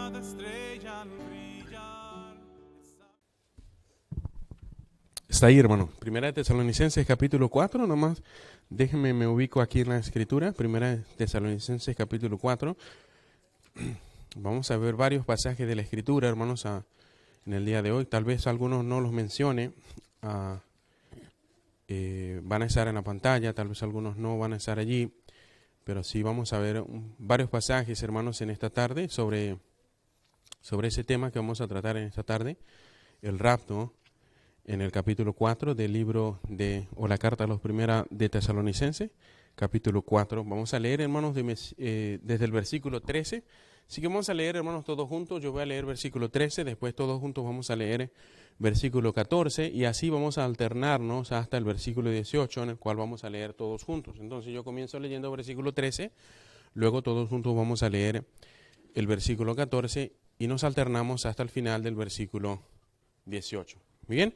cada estrella al brillar. Está ahí, hermano. Primera de Tesalonicenses, capítulo 4, nomás. Déjenme, me ubico aquí en la escritura. Primera de Tesalonicenses, capítulo 4. Vamos a ver varios pasajes de la escritura, hermanos, en el día de hoy. Tal vez algunos no los mencione. Van a estar en la pantalla, tal vez algunos no van a estar allí. Pero sí vamos a ver varios pasajes, hermanos, en esta tarde sobre ese tema que vamos a tratar en esta tarde, el rapto, en el capítulo 4 del libro o la carta a los primeros de Tesalonicenses, capítulo 4. Vamos a leer, hermanos, desde el versículo 13. Así que vamos a leer, hermanos, todos juntos. Yo voy a leer versículo 13, después todos juntos vamos a leer versículo 14 y así vamos a alternarnos hasta el versículo 18, en el cual vamos a leer todos juntos. Entonces yo comienzo leyendo versículo 13, luego todos juntos vamos a leer el versículo 14 y nos alternamos hasta el final del versículo 18. Muy bien,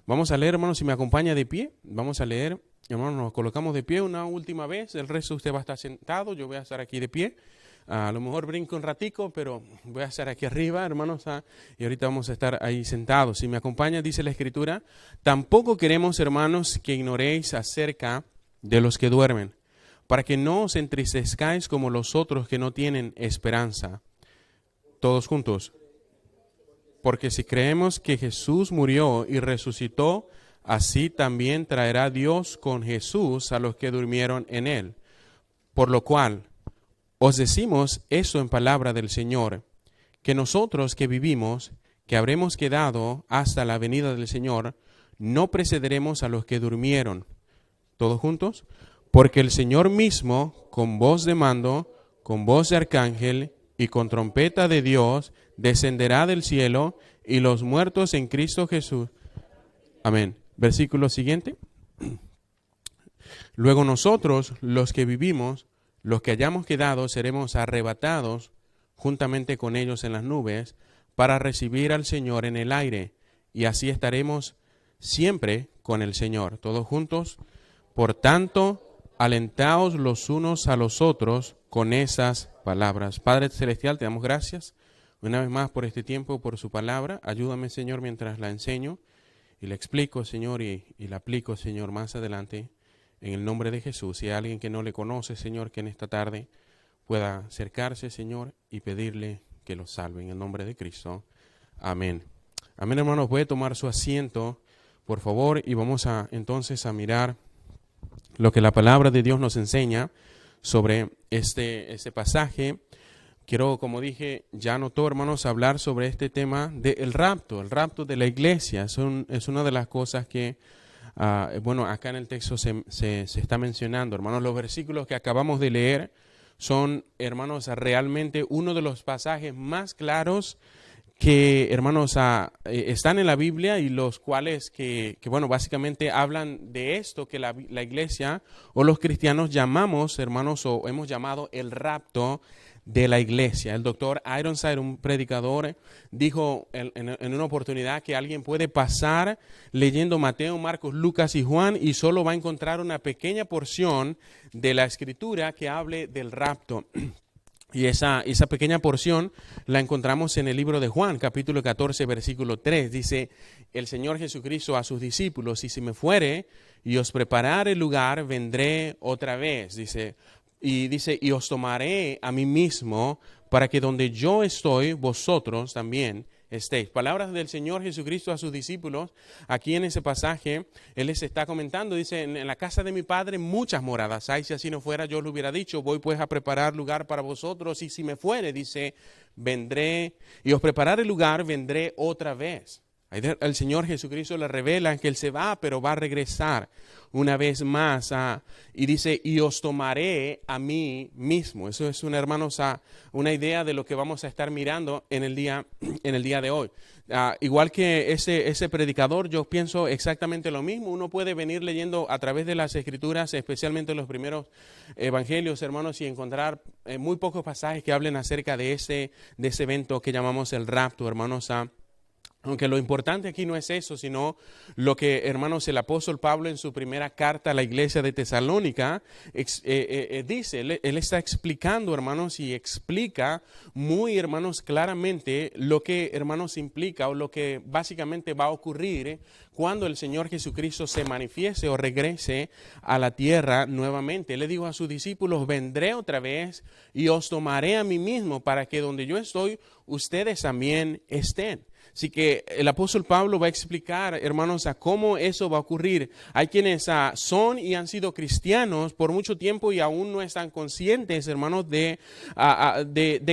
vamos a leer, hermanos, si me acompaña de pie, vamos a leer, hermanos, nos colocamos de pie una última vez, el resto usted va a estar sentado, yo voy a estar aquí de pie. A lo mejor brinco un ratico, pero voy a estar aquí arriba, hermanos, y ahorita vamos a estar ahí sentados. Si me acompaña, dice la Escritura, tampoco queremos, hermanos, que ignoréis acerca de los que duermen, para que no os entristezcáis como los otros que no tienen esperanza. Todos juntos. Porque si creemos que Jesús murió y resucitó, así también traerá Dios con Jesús a los que durmieron en él. Por lo cual, os decimos eso en palabra del Señor, que nosotros que vivimos, que habremos quedado hasta la venida del Señor, no precederemos a los que durmieron. ¿Todos juntos? Porque el Señor mismo, con voz de mando, con voz de arcángel y con trompeta de Dios, descenderá del cielo y los muertos en Cristo Jesús. Amén. Versículo siguiente. Luego nosotros, los que vivimos, los que hayamos quedado, seremos arrebatados juntamente con ellos en las nubes para recibir al Señor en el aire, y así estaremos siempre con el Señor. Todos juntos. Por tanto, alentaos los unos a los otros con esas palabras. Padre Celestial, te damos gracias una vez más por este tiempo, por su palabra. Ayúdame, Señor, mientras la enseño y la explico, Señor, y la aplico, Señor, más adelante. En el nombre de Jesús, si hay alguien que no le conoce, Señor, que en esta tarde pueda acercarse, Señor, y pedirle que lo salve. En el nombre de Cristo. Amén. Amén, hermanos. Puede tomar su asiento, por favor, y vamos entonces a mirar lo que la palabra de Dios nos enseña sobre este pasaje. Quiero, como dije, ya anotó, hermanos, hablar sobre este tema del rapto, el rapto de la iglesia. Es una de las cosas que acá en el texto se está mencionando, hermanos. Los versículos que acabamos de leer son, hermanos, realmente uno de los pasajes más claros que, hermanos, están en la Biblia y los cuales básicamente hablan de esto que la iglesia o los cristianos llamamos, hermanos, o hemos llamado el rapto de la iglesia. El doctor Ironside, un predicador, dijo en una oportunidad que alguien puede pasar leyendo Mateo, Marcos, Lucas y Juan y solo va a encontrar una pequeña porción de la escritura que hable del rapto. Y esa pequeña porción la encontramos en el libro de Juan, capítulo 14, versículo 3. Dice el Señor Jesucristo a sus discípulos: y si me fuere y os preparare lugar, vendré otra vez. Dice, y os tomaré a mí mismo, para que donde yo estoy, vosotros también estéis. Palabras del Señor Jesucristo a sus discípulos. Aquí en ese pasaje, Él les está comentando, dice, en la casa de mi Padre muchas moradas hay, si así no fuera yo lo hubiera dicho, voy pues a preparar lugar para vosotros, y si me fuere, dice, vendré, y os prepararé lugar, vendré otra vez. El Señor Jesucristo le revela que Él se va, pero va a regresar una vez más. Y dice, y os tomaré a mí mismo. Eso es, hermanos, una idea de lo que vamos a estar mirando en el día de hoy. Igual que ese predicador, yo pienso exactamente lo mismo. Uno puede venir leyendo a través de las Escrituras, especialmente los primeros evangelios, hermanos, y encontrar muy pocos pasajes que hablen acerca de ese evento que llamamos el rapto, hermanos. Aunque lo importante aquí no es eso, sino lo que, hermanos, el apóstol Pablo en su primera carta a la iglesia de Tesalónica dice. Él está explicando, hermanos, y explica muy, hermanos, claramente lo que, hermanos, implica o lo que básicamente va a ocurrir cuando el Señor Jesucristo se manifieste o regrese a la tierra nuevamente. Le dijo a sus discípulos: vendré otra vez y os tomaré a mí mismo para que donde yo estoy, ustedes también estén. Así que el apóstol Pablo va a explicar, hermanos, a cómo eso va a ocurrir. Hay quienes son y han sido cristianos por mucho tiempo y aún no están conscientes, hermanos, de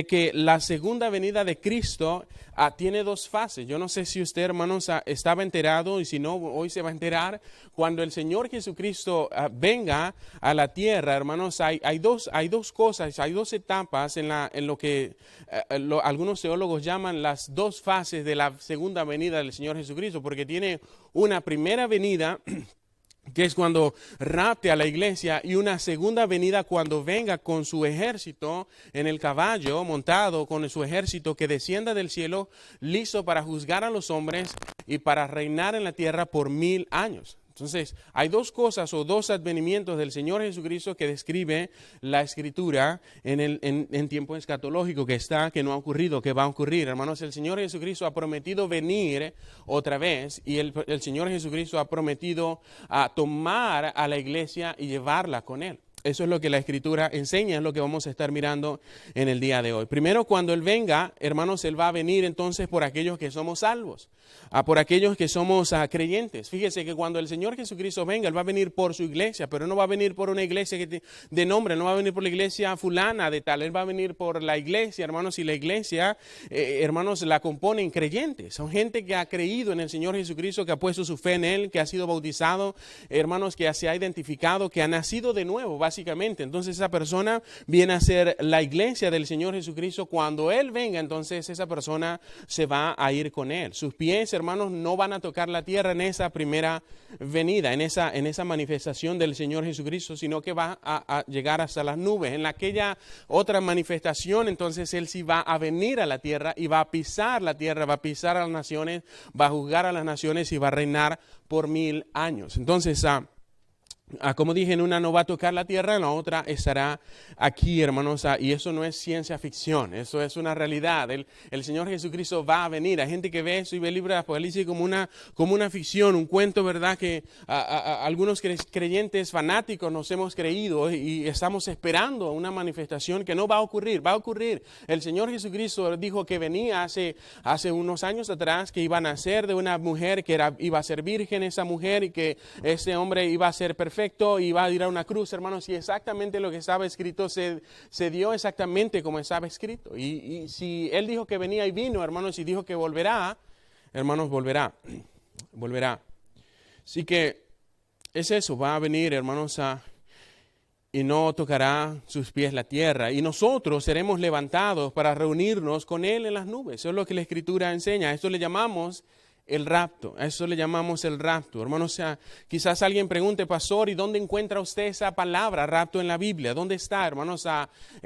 que la segunda venida de Cristo tiene dos fases. Yo no sé si usted, hermanos, estaba enterado, y si no, hoy se va a enterar. Cuando el Señor Jesucristo venga a la tierra, hermanos, hay dos cosas, hay dos etapas en lo que algunos teólogos llaman las dos fases de la segunda venida del Señor Jesucristo, porque tiene una primera venida que es cuando rapte a la iglesia, y una segunda venida cuando venga con su ejército en el caballo montado, con su ejército que descienda del cielo, listo para juzgar a los hombres y para reinar en la tierra por 1000 años. Entonces, hay dos cosas o dos advenimientos del Señor Jesucristo que describe la Escritura en tiempo escatológico que no ha ocurrido, que va a ocurrir. Hermanos, el Señor Jesucristo ha prometido venir otra vez, y el Señor Jesucristo ha prometido tomar a la iglesia y llevarla con Él. Eso es lo que la Escritura enseña, es lo que vamos a estar mirando en el día de hoy. Primero, cuando Él venga, hermanos, Él va a venir entonces por aquellos que somos salvos, por aquellos que somos creyentes. Fíjese que cuando el Señor Jesucristo venga, Él va a venir por su iglesia, pero no va a venir por una iglesia de nombre, no va a venir por la iglesia fulana de tal. Él va a venir por la iglesia, hermanos, y la iglesia, hermanos, la componen creyentes. Son gente que ha creído en el Señor Jesucristo, que ha puesto su fe en Él, que ha sido bautizado, hermanos, que se ha identificado, que ha nacido de nuevo, básicamente. Entonces esa persona viene a ser la iglesia del Señor Jesucristo. Cuando Él venga, entonces esa persona se va a ir con Él. Sus pies, hermanos, no van a tocar la tierra en esa primera venida, en esa manifestación del Señor Jesucristo, sino que va a llegar hasta las nubes. En aquella otra manifestación, entonces Él sí va a venir a la tierra y va a pisar la tierra, va a pisar a las naciones, va a juzgar a las naciones y va a reinar por 1000 años. Entonces, como dije, en una no va a tocar la tierra, en la otra estará aquí, hermanos, y eso no es ciencia ficción, eso es una realidad. El Señor Jesucristo va a venir. Hay gente que ve eso y ve el libro de Apocalipsis como una ficción, un cuento, ¿verdad? Que algunos creyentes fanáticos nos hemos creído y estamos esperando una manifestación que no va a ocurrir. Va a ocurrir. El Señor Jesucristo dijo que venía hace unos años atrás, que iba a nacer de una mujer que iba a ser virgen esa mujer, y que ese hombre iba a ser perfecto y va a ir a una cruz, hermanos, y exactamente lo que estaba escrito se dio exactamente como estaba escrito. Y si Él dijo que venía y vino, hermanos, y dijo que volverá, hermanos, volverá. Así que es eso, va a venir, hermanos, y no tocará sus pies la tierra, y nosotros seremos levantados para reunirnos con Él en las nubes. Eso es lo que la Escritura enseña. Esto le llamamos el rapto, a eso le llamamos el rapto. Hermanos, quizás alguien pregunte: pastor, ¿y dónde encuentra usted esa palabra rapto en la Biblia? ¿Dónde está, hermanos?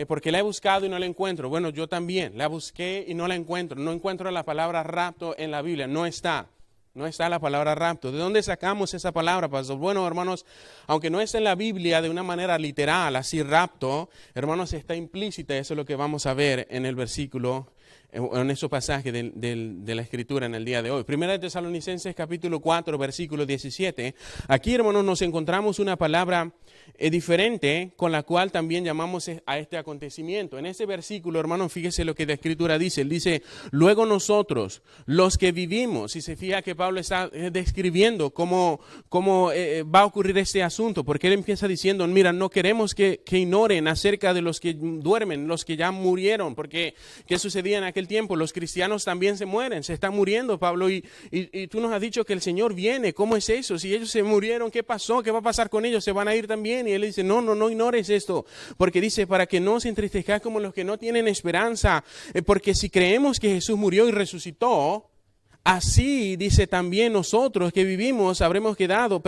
Porque la he buscado y no la encuentro. Bueno, yo también la busqué y no la encuentro. No encuentro la palabra rapto en la Biblia, no está la palabra rapto. ¿De dónde sacamos esa palabra, pastor? Bueno, hermanos, aunque no está en la Biblia de una manera literal, así rapto, hermanos, está implícita. Eso es lo que vamos a ver en el versículo, en esos pasajes de la Escritura en el día de hoy. Primera de Tesalonicenses capítulo 4, versículo 17. Aquí, hermanos, nos encontramos una palabra diferente con la cual también llamamos a este acontecimiento. En ese versículo, hermanos, fíjese lo que la Escritura dice. Él dice: luego nosotros, los que vivimos. Y se fija que Pablo está describiendo cómo va a ocurrir este asunto, porque él empieza diciendo: mira, no queremos que ignoren acerca de los que duermen, los que ya murieron, porque ¿qué sucedía en aquel tiempo? Los cristianos también se mueren, se están muriendo, Pablo, y tú nos has dicho que el Señor viene. ¿Cómo es eso? Si ellos se murieron, ¿qué pasó? ¿Qué va a pasar con ellos? ¿Se van a ir también? Y él dice: no ignores esto, porque dice: para que no os entristezcáis como los que no tienen esperanza, porque si creemos que Jesús murió y resucitó, así dice también nosotros que vivimos habremos quedado,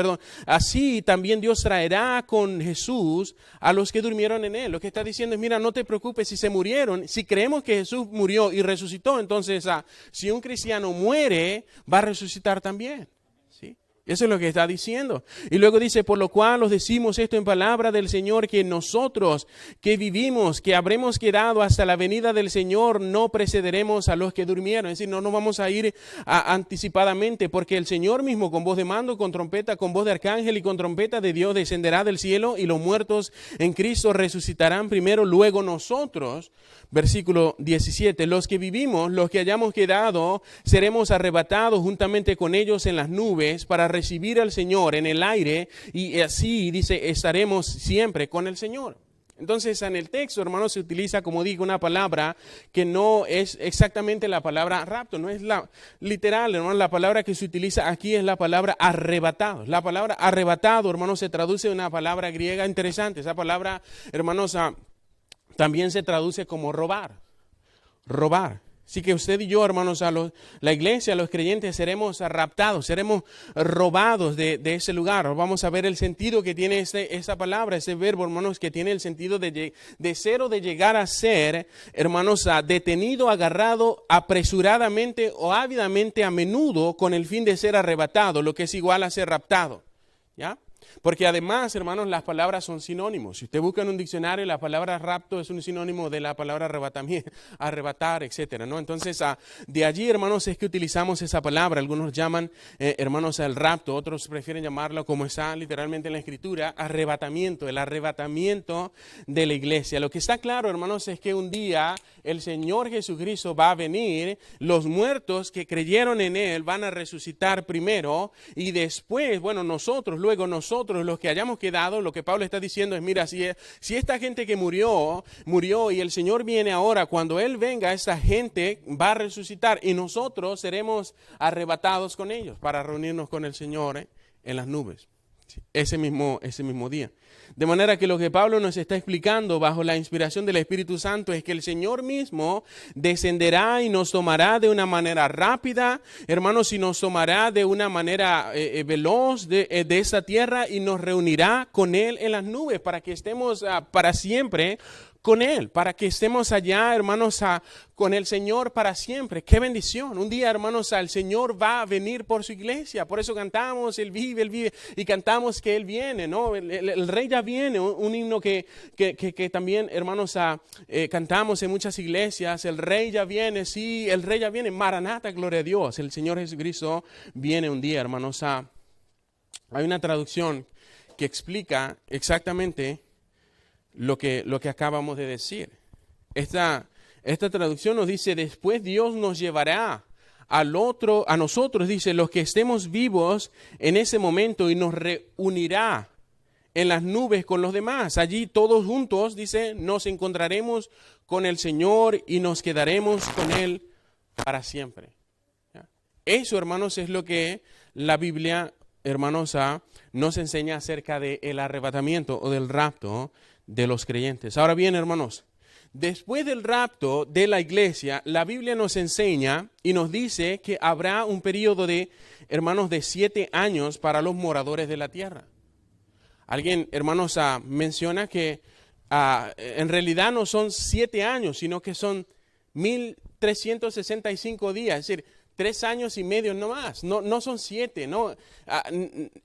así también Dios traerá con Jesús a los que durmieron en él. Lo que está diciendo es, mira, no te preocupes si se murieron, si creemos que Jesús murió y resucitó, entonces si un cristiano muere, va a resucitar también. Eso es lo que está diciendo. Y luego dice, por lo cual os decimos esto en palabra del Señor, que nosotros que vivimos, que habremos quedado hasta la venida del Señor, no precederemos a los que durmieron. Es decir, no nos vamos a ir anticipadamente, porque el Señor mismo con voz de mando, con trompeta, con voz de arcángel y con trompeta de Dios descenderá del cielo, y los muertos en Cristo resucitarán primero, luego nosotros. Versículo 17, los que vivimos, los que hayamos quedado, seremos arrebatados juntamente con ellos en las nubes para recibir al Señor en el aire, y así, dice, estaremos siempre con el Señor. Entonces, en el texto, hermanos, se utiliza, como digo, una palabra que no es exactamente la palabra rapto, no es la literal, hermanos. La palabra que se utiliza aquí es la palabra arrebatado. La palabra arrebatado, hermanos, se traduce en una palabra griega interesante. Esa palabra, hermanos, también se traduce como robar. Así que usted y yo, hermanos, la iglesia, los creyentes, seremos raptados, seremos robados de ese lugar. Vamos a ver el sentido que tiene esa palabra, ese verbo, hermanos, que tiene el sentido de ser o de llegar a ser, hermanos, detenido, agarrado apresuradamente o ávidamente a menudo con el fin de ser arrebatado, lo que es igual a ser raptado. ¿Ya? Porque además, hermanos, las palabras son sinónimos. Si usted busca en un diccionario, la palabra rapto es un sinónimo de la palabra arrebatar, etcétera, ¿no? Entonces, de allí, hermanos, es que utilizamos esa palabra. Algunos llaman, hermanos, el rapto, otros prefieren llamarlo, como está literalmente en la Escritura, arrebatamiento, el arrebatamiento de la iglesia. Lo que está claro, hermanos, es que un día el Señor Jesucristo va a venir, los muertos que creyeron en Él van a resucitar primero, y después, bueno, luego nosotros, los que hayamos quedado, lo que Pablo está diciendo es, mira, si esta gente que murió y el Señor viene ahora, cuando Él venga, esta gente va a resucitar y nosotros seremos arrebatados con ellos para reunirnos con el Señor en las nubes. Ese mismo día. De manera que lo que Pablo nos está explicando bajo la inspiración del Espíritu Santo es que el Señor mismo descenderá y nos tomará de una manera rápida, hermanos, y nos tomará de una manera veloz de esta tierra y nos reunirá con Él en las nubes para que estemos para siempre con Él, para que estemos allá, hermanos, con el Señor para siempre. ¡Qué bendición! Un día, hermanos, el Señor va a venir por su iglesia. Por eso cantamos, Él vive, y cantamos que Él viene, ¿no? El Rey ya viene, un himno que también, hermanos, cantamos en muchas iglesias. El Rey ya viene, sí, el Rey ya viene. Maranata, gloria a Dios. El Señor Jesucristo viene un día, hermanos. Hay una traducción que explica exactamente lo que acabamos de decir. Esta traducción nos dice, después Dios nos llevará a nosotros, dice, los que estemos vivos en ese momento, y nos reunirá en las nubes con los demás. Allí todos juntos, dice, nos encontraremos con el Señor y nos quedaremos con Él para siempre. ¿Ya? Eso, hermanos, es lo que la Biblia, hermanos, nos enseña acerca del arrebatamiento o del rapto de los creyentes. Ahora bien, hermanos, después del rapto de la iglesia, la Biblia nos enseña y nos dice que habrá un periodo de, hermanos, de 7 años para los moradores de la tierra. Alguien, hermanos, menciona que en realidad no son 7 años, sino que son 1365 días, es decir, 3 años y medio no más, no son 7, ¿no?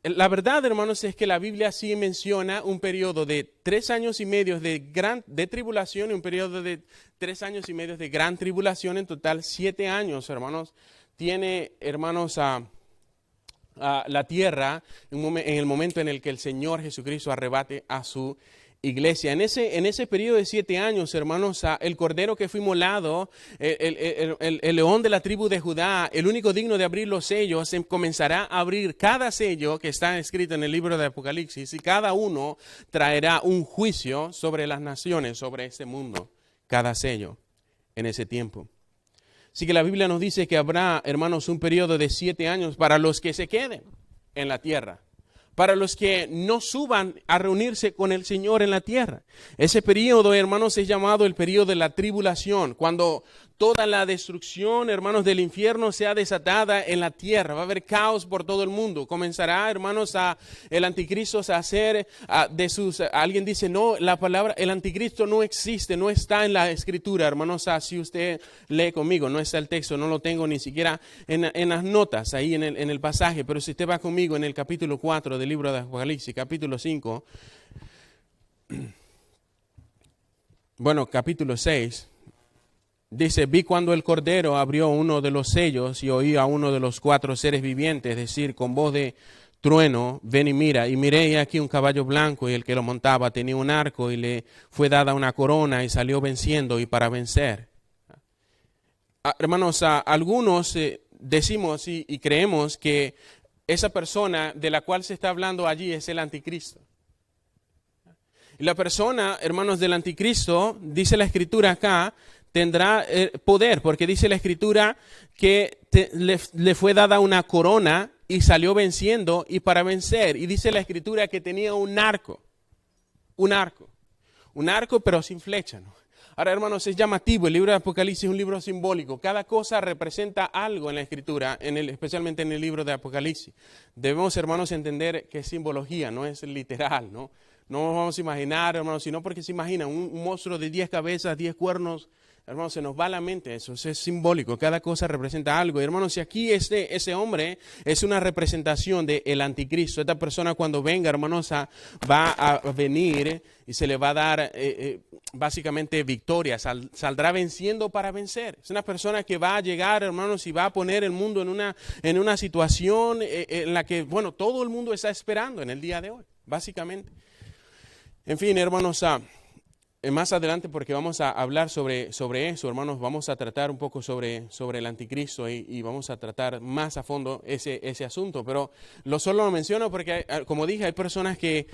La verdad, hermanos, es que la Biblia sí menciona un periodo de 3 años y medio de tribulación y un periodo de 3 años y medio de gran tribulación, en total 7 años, hermanos. Tiene, hermanos, la tierra en el momento en el que el Señor Jesucristo arrebate a su iglesia. En ese periodo de 7 años, hermanos, el cordero que fue inmolado, el león de la tribu de Judá, el único digno de abrir los sellos, comenzará a abrir cada sello que está escrito en el libro de Apocalipsis, y cada uno traerá un juicio sobre las naciones, sobre este mundo, cada sello en ese tiempo. Así que la Biblia nos dice que habrá, hermanos, un periodo de 7 años para los que se queden en la tierra, para los que no suban a reunirse con el Señor en la tierra. Ese periodo, hermanos, es llamado el periodo de la tribulación, cuando toda la destrucción, hermanos, del infierno sea desatada en la tierra. Va a haber caos por todo el mundo. Comenzará, hermanos, el anticristo a hacer alguien dice, no, la palabra, el anticristo no existe, no está en la escritura, hermanos. Si usted lee conmigo, no está el texto, no lo tengo ni siquiera en las notas, ahí en el pasaje, pero si usted va conmigo en el capítulo 4 del libro de Apocalipsis, capítulo 5, bueno, capítulo 6, dice, vi cuando el Cordero abrió uno de los sellos y oí a uno de los 4 seres vivientes decir con voz de trueno, ven y mira. Y miré y aquí un caballo blanco y el que lo montaba tenía un arco y le fue dada una corona y salió venciendo y para vencer. Hermanos, algunos decimos y creemos que esa persona de la cual se está hablando allí es el anticristo. Y la persona, hermanos, del anticristo, dice la escritura acá, tendrá poder, porque dice la escritura que le fue dada una corona y salió venciendo y para vencer. Y dice la escritura que tenía un arco pero sin flecha, ¿no? Ahora, hermanos, es llamativo, el libro de Apocalipsis es un libro simbólico. Cada cosa representa algo en la escritura, especialmente en el libro de Apocalipsis. Debemos, hermanos, entender que es simbología, no es literal, ¿no? No nos vamos a imaginar, hermanos, sino porque se imagina un monstruo de 10 cabezas, 10 cuernos. Hermanos, se nos va a la mente eso, es simbólico, cada cosa representa algo. Y hermanos, si aquí ese hombre es una representación del anticristo, esta persona cuando venga, hermanos, va a venir y se le va a dar básicamente victoria, saldrá venciendo para vencer. Es una persona que va a llegar, hermanos, y va a poner el mundo en una situación en la que, bueno, todo el mundo está esperando en el día de hoy, básicamente. En fin, hermanos, más adelante, porque vamos a hablar sobre eso, hermanos, vamos a tratar un poco sobre el anticristo y vamos a tratar más a fondo ese asunto. Pero solo lo menciono porque, como dije, hay personas que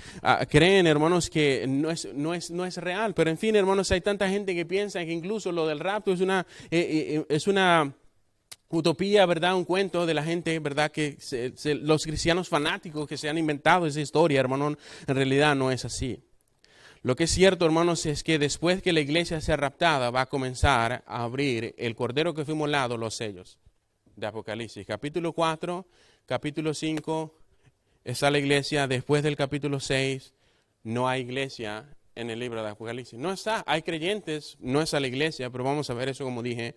creen, hermanos, que no es real. Pero en fin, hermanos, hay tanta gente que piensa que incluso lo del rapto es una utopía, ¿verdad? Un cuento de la gente, ¿verdad? Que los cristianos fanáticos que se han inventado esa historia, hermano, en realidad no es así. Lo que es cierto, hermanos, es que después que la iglesia sea raptada, va a comenzar a abrir el Cordero que fue inmolado los sellos de Apocalipsis. Capítulo 4, capítulo 5, está la iglesia. Después del capítulo 6, no hay iglesia en el libro de Apocalipsis. No está, hay creyentes, no está la iglesia, pero vamos a ver eso, como dije,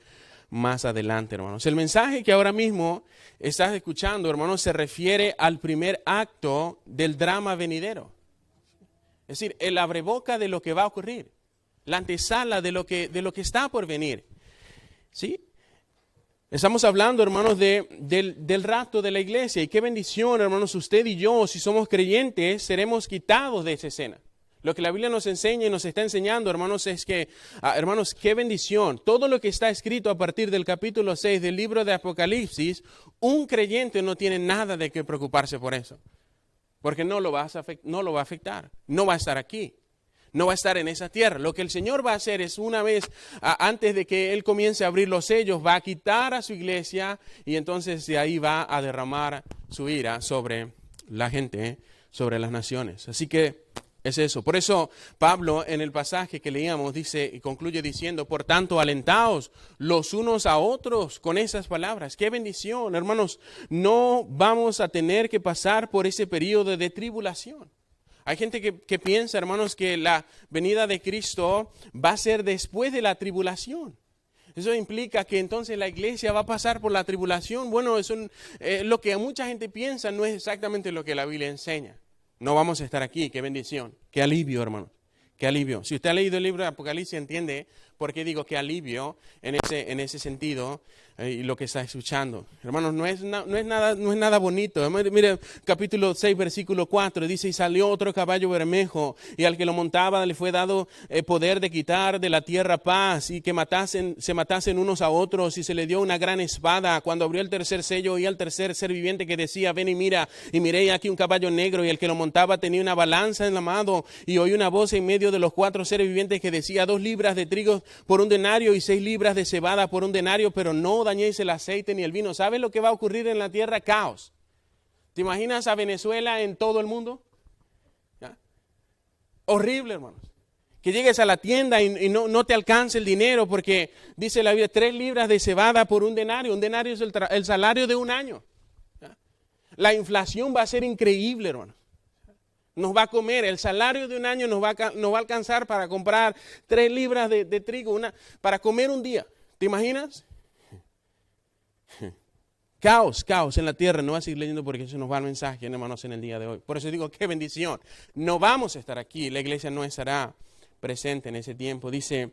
más adelante, hermanos. El mensaje que ahora mismo estás escuchando, hermanos, se refiere al primer acto del drama venidero. Es decir, el abreboca de lo que va a ocurrir, la antesala de lo que está por venir. ¿Sí? Estamos hablando, hermanos, del rapto de la iglesia. Y qué bendición, hermanos, usted y yo, si somos creyentes, seremos quitados de esa escena. Lo que la Biblia nos enseña y nos está enseñando, hermanos, es que, hermanos, qué bendición. Todo lo que está escrito a partir del capítulo 6 del libro de Apocalipsis, un creyente no tiene nada de qué preocuparse por eso. Porque no lo va a afectar, no va a estar aquí, no va a estar en esa tierra. Lo que el Señor va a hacer es una vez, antes de que Él comience a abrir los sellos, va a quitar a su iglesia y entonces de ahí va a derramar su ira sobre la gente, sobre las naciones. Así que es eso. Por eso Pablo en el pasaje que leíamos dice y concluye diciendo, por tanto, alentaos los unos a otros con esas palabras. ¡Qué bendición! Hermanos, no vamos a tener que pasar por ese periodo de tribulación. Hay gente que piensa, hermanos, que la venida de Cristo va a ser después de la tribulación. Eso implica que entonces la iglesia va a pasar por la tribulación. Bueno, lo que mucha gente piensa no es exactamente lo que la Biblia enseña. No vamos a estar aquí, qué bendición, qué alivio, hermano, qué alivio. Si usted ha leído el libro de Apocalipsis, entiende por qué digo qué alivio en ese sentido y lo que está escuchando. Hermanos, no es nada bonito. Mire, capítulo 6, versículo 4, dice, y salió otro caballo bermejo, y al que lo montaba le fue dado poder de quitar de la tierra paz, y que se matasen unos a otros, y se le dio una gran espada. Cuando abrió el tercer sello, oí al tercer ser viviente que decía, ven y mira, y miré aquí un caballo negro, y el que lo montaba tenía una balanza en la mano, y oí una voz en medio de los 4 seres vivientes que decía, 2 libras de trigo por un denario, y 6 libras de cebada por un denario, pero no dañéis el aceite ni el vino. ¿Sabes lo que va a ocurrir en la tierra? Caos. ¿Te imaginas a Venezuela en todo el mundo? ¿Ya? Horrible, hermanos. Que llegues a la tienda y no te alcance el dinero porque dice la Biblia, 3 libras de cebada por un denario. Un denario es el salario de un año. La inflación va a ser increíble, hermano. Nos va a comer, el salario de un año nos va a alcanzar para comprar 3 libras de trigo, para comer un día. ¿Te imaginas? Caos en la tierra. No voy a seguir leyendo porque eso nos va el mensaje, hermanos, en el día de hoy. Por eso digo, qué bendición. No vamos a estar aquí, la iglesia no estará presente en ese tiempo. Dice,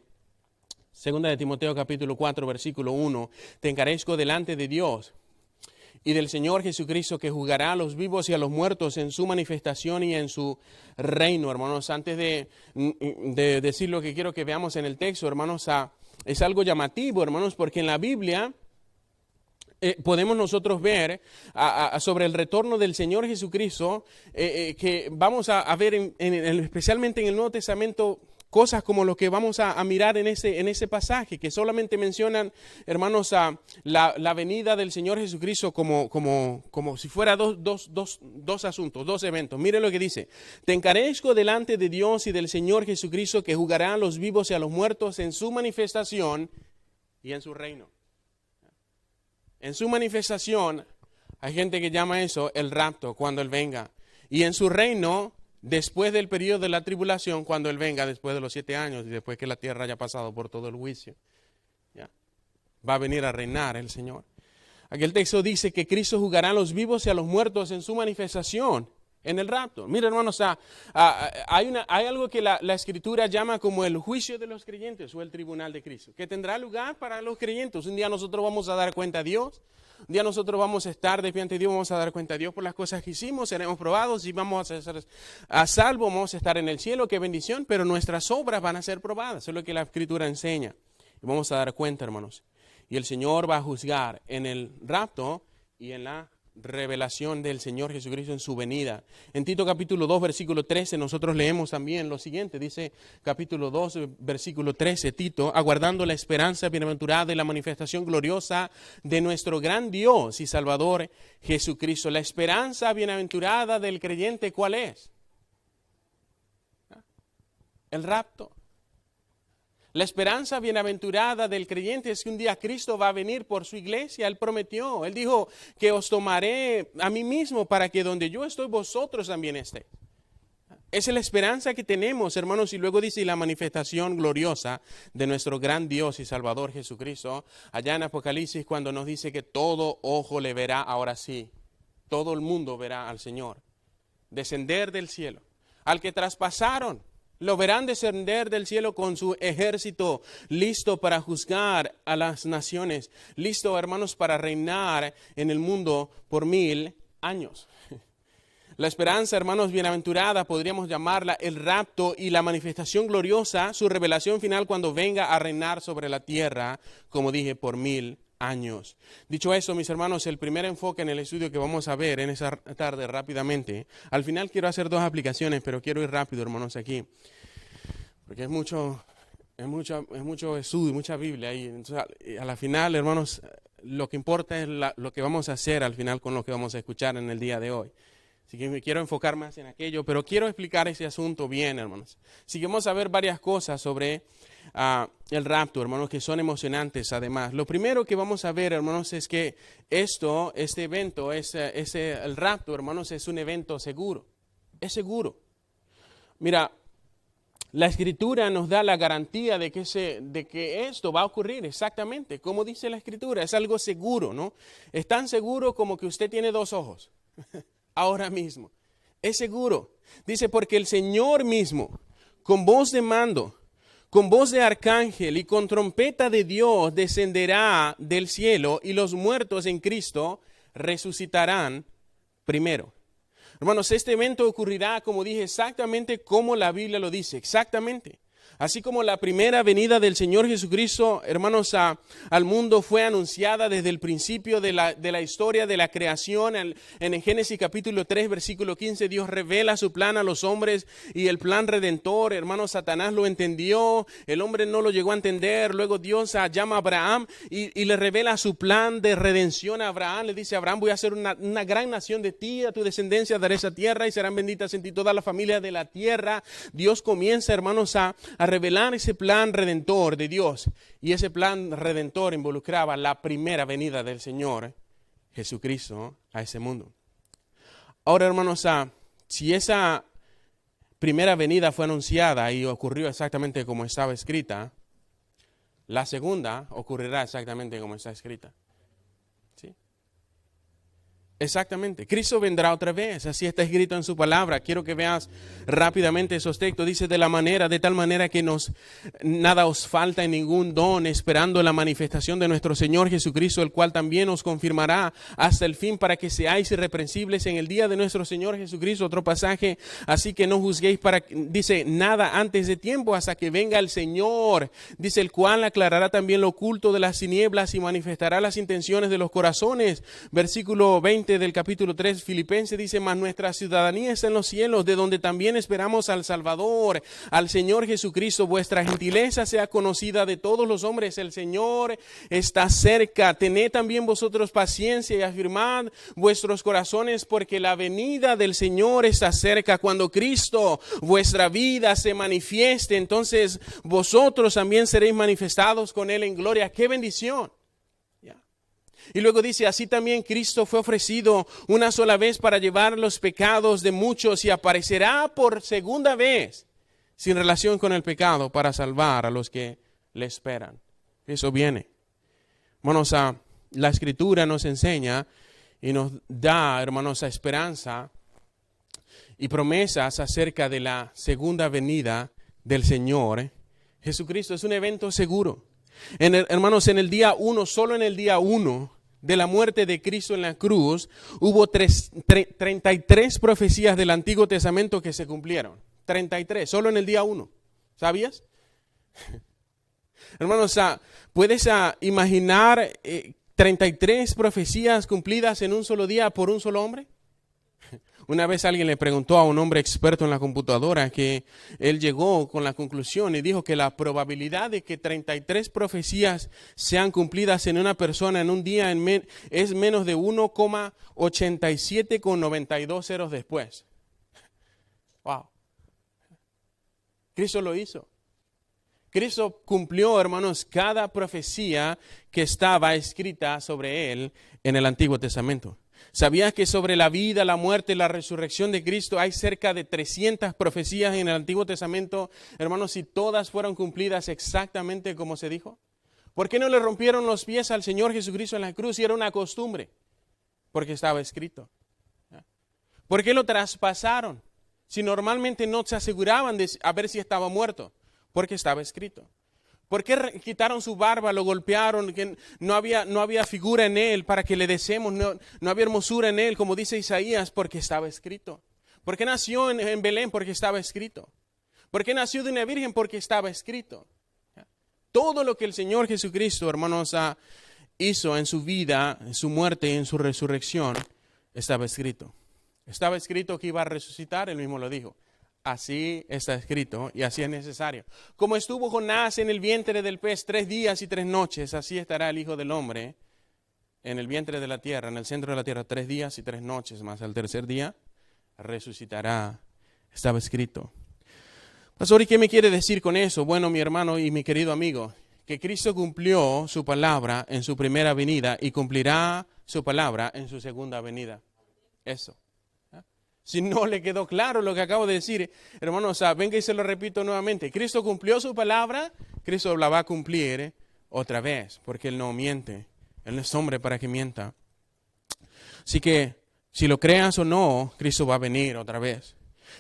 2 de Timoteo capítulo 4, versículo 1, te encarezco delante de Dios y del Señor Jesucristo, que juzgará a los vivos y a los muertos en su manifestación y en su reino. Hermanos, antes de decir lo que quiero que veamos en el texto, hermanos, es algo llamativo, hermanos, porque en la Biblia podemos nosotros ver sobre el retorno del Señor Jesucristo, que vamos a ver especialmente en el Nuevo Testamento, cosas como lo que vamos a mirar en ese pasaje, que solamente mencionan, hermanos, la venida del Señor Jesucristo como si fuera dos asuntos, 2 eventos. Miren lo que dice: te encarezco delante de Dios y del Señor Jesucristo, que juzgará a los vivos y a los muertos en su manifestación y en su reino. En su manifestación, hay gente que llama eso el rapto, cuando Él venga. Y en su reino, después del periodo de la tribulación, cuando Él venga, después de los 7 años y después que la tierra haya pasado por todo el juicio. ¿Ya? Va a venir a reinar el Señor. Aquí el texto dice que Cristo juzgará a los vivos y a los muertos en su manifestación, en el rapto. Mira, hermanos, hay algo que la Escritura llama como el juicio de los creyentes o el tribunal de Cristo, que tendrá lugar para los creyentes. Un día nosotros vamos a dar cuenta a Dios. Un día nosotros vamos a estar de pie ante Dios, vamos a dar cuenta a Dios por las cosas que hicimos, seremos probados y vamos a ser a salvo, vamos a estar en el cielo, qué bendición, pero nuestras obras van a ser probadas, eso es lo que la Escritura enseña. Y vamos a dar cuenta, hermanos. Y el Señor va a juzgar en el rapto y en la revelación del Señor Jesucristo en su venida. En Tito capítulo 2, versículo 13, nosotros leemos también lo siguiente, dice capítulo 2, versículo 13, Tito, aguardando la esperanza bienaventurada y la manifestación gloriosa de nuestro gran Dios y Salvador Jesucristo. La esperanza bienaventurada del creyente, ¿cuál es? El rapto. La esperanza bienaventurada del creyente es que un día Cristo va a venir por su iglesia. Él prometió, Él dijo que os tomaré a mí mismo para que donde yo estoy vosotros también estéis. Esa es la esperanza que tenemos, hermanos, y luego dice la manifestación gloriosa de nuestro gran Dios y Salvador Jesucristo. Allá en Apocalipsis cuando nos dice que todo ojo le verá, ahora sí, todo el mundo verá al Señor descender del cielo. Al que traspasaron, lo verán descender del cielo con su ejército, listo para juzgar a las naciones, listo, hermanos, para reinar en el mundo por 1000 años. La esperanza, hermanos, bienaventurada, podríamos llamarla el rapto y la manifestación gloriosa, su revelación final cuando venga a reinar sobre la tierra, como dije, por 1000 años. Dicho eso, mis hermanos, el primer enfoque en el estudio que vamos a ver en esa tarde rápidamente, al final quiero hacer 2 aplicaciones, pero quiero ir rápido, hermanos, aquí, porque es mucho estudio, mucha Biblia, y entonces, a la final, hermanos, lo que importa es lo que vamos a hacer al final con lo que vamos a escuchar en el día de hoy. Así que me quiero enfocar más en aquello, pero quiero explicar ese asunto bien, hermanos. Así que vamos a ver varias cosas sobre el rapto, hermanos, que son emocionantes además. Lo primero que vamos a ver, hermanos, es que este evento, el rapto, hermanos, es un evento seguro. Es seguro. Mira, la Escritura nos da la garantía de que esto va a ocurrir exactamente como dice la Escritura. Es algo seguro, ¿no? Es tan seguro como que usted tiene 2 ojos. Ahora mismo, es seguro. Dice, porque el Señor mismo, con voz de mando, con voz de arcángel y con trompeta de Dios, descenderá del cielo y los muertos en Cristo resucitarán primero. Hermanos, este evento ocurrirá, como dije, exactamente como la Biblia lo dice, exactamente. Así como la primera venida del Señor Jesucristo, hermanos, al mundo fue anunciada desde el principio de la historia de la creación. En el Génesis capítulo 3, versículo 15, Dios revela su plan a los hombres y el plan redentor. Hermanos, Satanás lo entendió, el hombre no lo llegó a entender. Luego Dios llama a Abraham y le revela su plan de redención a Abraham. Le dice a Abraham: voy a hacer una gran nación de ti, a tu descendencia daré esa tierra y serán benditas en ti toda la familia de la tierra. Dios comienza, hermanos, a revelar ese plan redentor de Dios. Y ese plan redentor involucraba la primera venida del Señor Jesucristo a ese mundo. Ahora, hermanos, si esa primera venida fue anunciada y ocurrió exactamente como estaba escrita, la segunda ocurrirá exactamente como está escrita. ¿Sí? Exactamente. Cristo vendrá otra vez. Así está escrito en su palabra. Quiero que veas rápidamente esos textos. Dice: de tal manera que nada os falta en ningún don, esperando la manifestación de nuestro Señor Jesucristo, el cual también os confirmará hasta el fin, para que seáis irreprensibles en el día de nuestro Señor Jesucristo. Otro pasaje: así que no juzguéis dice, nada antes de tiempo, hasta que venga el Señor. Dice: el cual aclarará también lo oculto de las tinieblas y manifestará las intenciones de los corazones. Versículo 20 del capítulo 3, Filipenses, dice: mas nuestra ciudadanía está en los cielos, de donde también esperamos al Salvador, al Señor Jesucristo. Vuestra gentileza sea conocida de todos los hombres. El Señor está cerca. Tened también vosotros paciencia y afirmad vuestros corazones, porque la venida del Señor está cerca. Cuando Cristo, vuestra vida, se manifieste, entonces vosotros también seréis manifestados con Él en gloria. ¡Qué bendición! Y luego dice: así también Cristo fue ofrecido una sola vez para llevar los pecados de muchos, y aparecerá por segunda vez sin relación con el pecado para salvar a los que le esperan. Eso viene. Hermanos, la Escritura nos enseña y nos da, hermanos, esperanza y promesas acerca de la segunda venida del Señor Jesucristo. Es un evento seguro. Hermanos, solo en el día 1 de la muerte de Cristo en la cruz, hubo 33 profecías del Antiguo Testamento que se cumplieron. 33, solo en el día 1. ¿Sabías? Hermanos, ¿puedes imaginar 33 profecías cumplidas en un solo día por un solo hombre? Una vez alguien le preguntó a un hombre experto en la computadora, que él llegó con la conclusión y dijo que la probabilidad de que 33 profecías sean cumplidas en una persona en un día es menos de 1,87 con 92 ceros después. Wow. Cristo lo hizo. Cristo cumplió, hermanos, cada profecía que estaba escrita sobre él en el Antiguo Testamento. ¿Sabías que sobre la vida, la muerte y la resurrección de Cristo hay cerca de 300 profecías en el Antiguo Testamento? Hermanos, si todas fueron cumplidas exactamente como se dijo. ¿Por qué no le rompieron los pies al Señor Jesucristo en la cruz si era una costumbre? Porque estaba escrito. ¿Por qué lo traspasaron si normalmente no se aseguraban de a ver si estaba muerto? Porque estaba escrito. ¿Por qué quitaron su barba, lo golpearon, que no había figura en él para que le deseemos, no había hermosura en él, como dice Isaías? Porque estaba escrito. ¿Por qué nació en Belén? Porque estaba escrito. ¿Por qué nació de una virgen? Porque estaba escrito. Todo lo que el Señor Jesucristo, hermanos, hizo en su vida, en su muerte y en su resurrección, estaba escrito. Estaba escrito que iba a resucitar, él mismo lo dijo. Así está escrito y así es necesario. Como estuvo Jonás en el vientre del pez 3 días y 3 noches, así estará el Hijo del Hombre en el vientre de la tierra, en el centro de la tierra, 3 días y 3 noches, más al tercer día resucitará. Estaba escrito. Pastor, ¿y qué me quiere decir con eso? Bueno, mi hermano y mi querido amigo, que Cristo cumplió su palabra en su primera venida y cumplirá su palabra en su segunda venida. Eso. Si no le quedó claro lo que acabo de decir, hermanos, venga y se lo repito nuevamente. Cristo cumplió su palabra, Cristo la va a cumplir otra vez, porque Él no miente. Él no es hombre para que mienta. Así que, si lo creas o no, Cristo va a venir otra vez.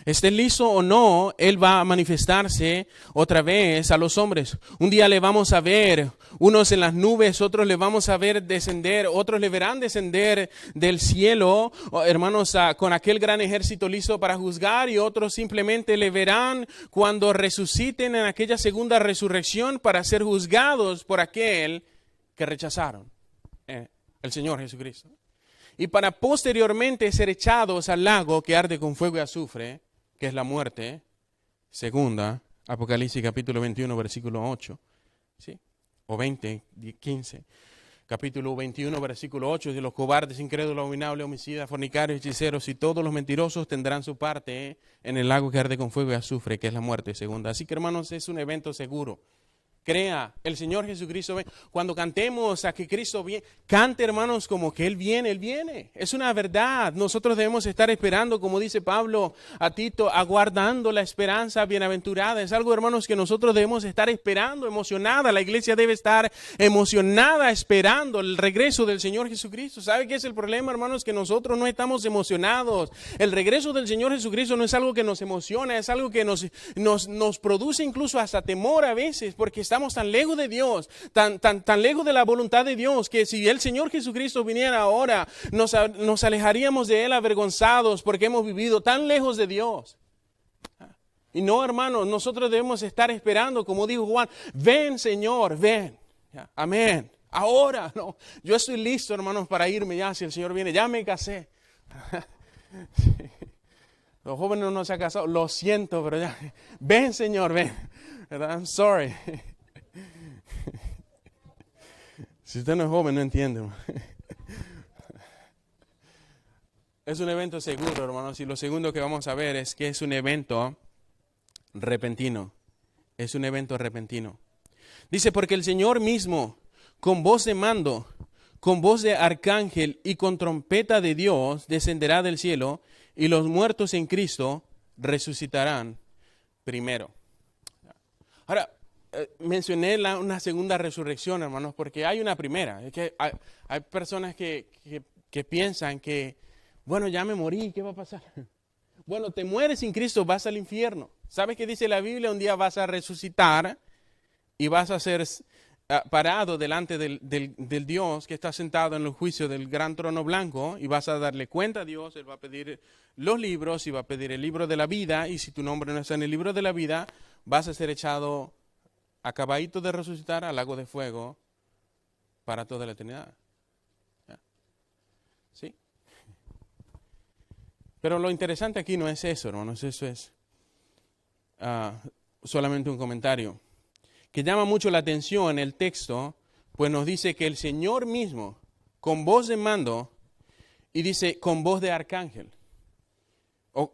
Esté listo o no, Él va a manifestarse otra vez a los hombres. Un día le vamos a ver, unos en las nubes, otros le vamos a ver descender, otros le verán descender del cielo, hermanos, con aquel gran ejército listo para juzgar, y otros simplemente le verán cuando resuciten en aquella segunda resurrección para ser juzgados por aquel que rechazaron, el Señor Jesucristo. Y para posteriormente ser echados al lago que arde con fuego y azufre, que es la muerte segunda, Apocalipsis capítulo 21, versículo 8, ¿sí? O 20, 15. Capítulo 21, versículo 8, de los cobardes, incrédulos, abominables, homicidas, fornicarios, hechiceros y todos los mentirosos tendrán su parte en el lago que arde con fuego y azufre, que es la muerte segunda. Así que, hermanos, es un evento seguro. Crea, el Señor Jesucristo viene. Cuando cantemos a que Cristo viene, cante, hermanos, como que Él viene, Él viene. Es una verdad. Nosotros debemos estar esperando, como dice Pablo a Tito, aguardando la esperanza bienaventurada. Es algo, hermanos, que nosotros debemos estar esperando, emocionada. La iglesia debe estar emocionada, esperando el regreso del Señor Jesucristo. ¿Sabe qué es el problema, hermanos? Que nosotros no estamos emocionados. El regreso del Señor Jesucristo no es algo que nos emociona, es algo que nos produce incluso hasta temor a veces, porque estamos tan lejos de Dios, tan lejos de la voluntad de Dios, que si el Señor Jesucristo viniera ahora, nos alejaríamos de Él avergonzados porque hemos vivido tan lejos de Dios. Y no, hermanos, nosotros debemos estar esperando, como dijo Juan, ven Señor, ven. Amén. Ahora, no, yo estoy listo, hermanos, para irme ya si el Señor viene. Ya me casé. Sí. Los jóvenes no se han casado, lo siento, pero ya, ven Señor, ven. I'm sorry. Si usted no es joven, no entiende. Es un evento seguro, hermanos, y lo segundo que vamos a ver es que es un evento repentino. Es un evento repentino. Dice, porque el Señor mismo, con voz de mando, con voz de arcángel y con trompeta de Dios, descenderá del cielo, y los muertos en Cristo resucitarán primero. Ahora, mencioné una segunda resurrección, hermanos, porque hay una primera. Es que hay personas que piensan que, bueno, ya me morí, ¿qué va a pasar? Bueno, te mueres sin Cristo, vas al infierno. ¿Sabes qué dice la Biblia? Un día vas a resucitar y vas a ser parado delante del Dios que está sentado en el juicio del gran trono blanco, y vas a darle cuenta a Dios. Él va a pedir los libros y va a pedir el libro de la vida, y si tu nombre no está en el libro de la vida, vas a ser echado, acabadito de resucitar, al lago de fuego para toda la eternidad. ¿Sí? Pero lo interesante aquí no es eso, hermanos. Eso es solamente un comentario que llama mucho la atención. El texto pues nos dice que el Señor mismo, con voz de mando, y dice con voz de arcángel,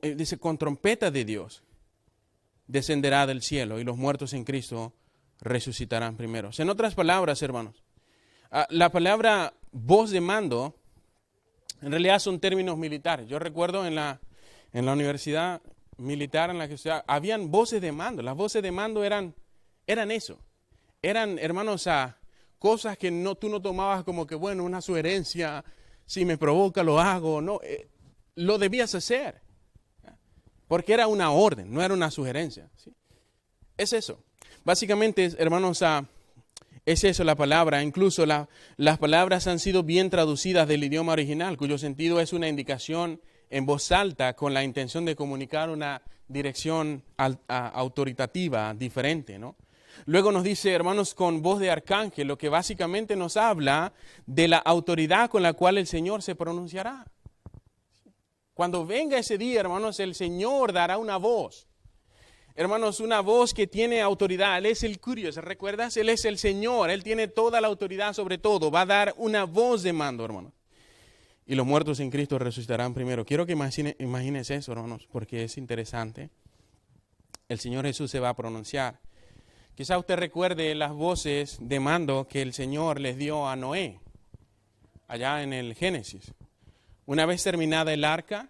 dice con trompeta de Dios, descenderá del cielo, y los muertos en Cristo resucitarán primero. En otras palabras, hermanos, la palabra voz de mando en realidad son términos militares. Yo recuerdo en la universidad militar en la que estudiaba, habían voces de mando. Las voces de mando eran eso. Eran, hermanos, cosas que tú no tomabas como que, bueno, una sugerencia, si me provoca lo hago. No, lo debías hacer. Porque era una orden, no era una sugerencia. ¿Sí? Es eso. Básicamente, hermanos, es eso la palabra. Incluso las palabras han sido bien traducidas del idioma original, cuyo sentido es una indicación en voz alta con la intención de comunicar una dirección autoritativa diferente, ¿no? Luego nos dice, hermanos, con voz de arcángel, lo que básicamente nos habla de la autoridad con la cual el Señor se pronunciará. Cuando venga ese día, hermanos, el Señor dará una voz. Hermanos, una voz que tiene autoridad. Él es el Kyrios, ¿recuerdas? Él es el Señor, Él tiene toda la autoridad sobre todo. Va a dar una voz de mando, hermanos. Y los muertos en Cristo resucitarán primero. Quiero que imagines eso, hermanos, porque es interesante. El Señor Jesús se va a pronunciar. Quizá usted recuerde las voces de mando que el Señor les dio a Noé, allá en el Génesis. Una vez terminada el arca,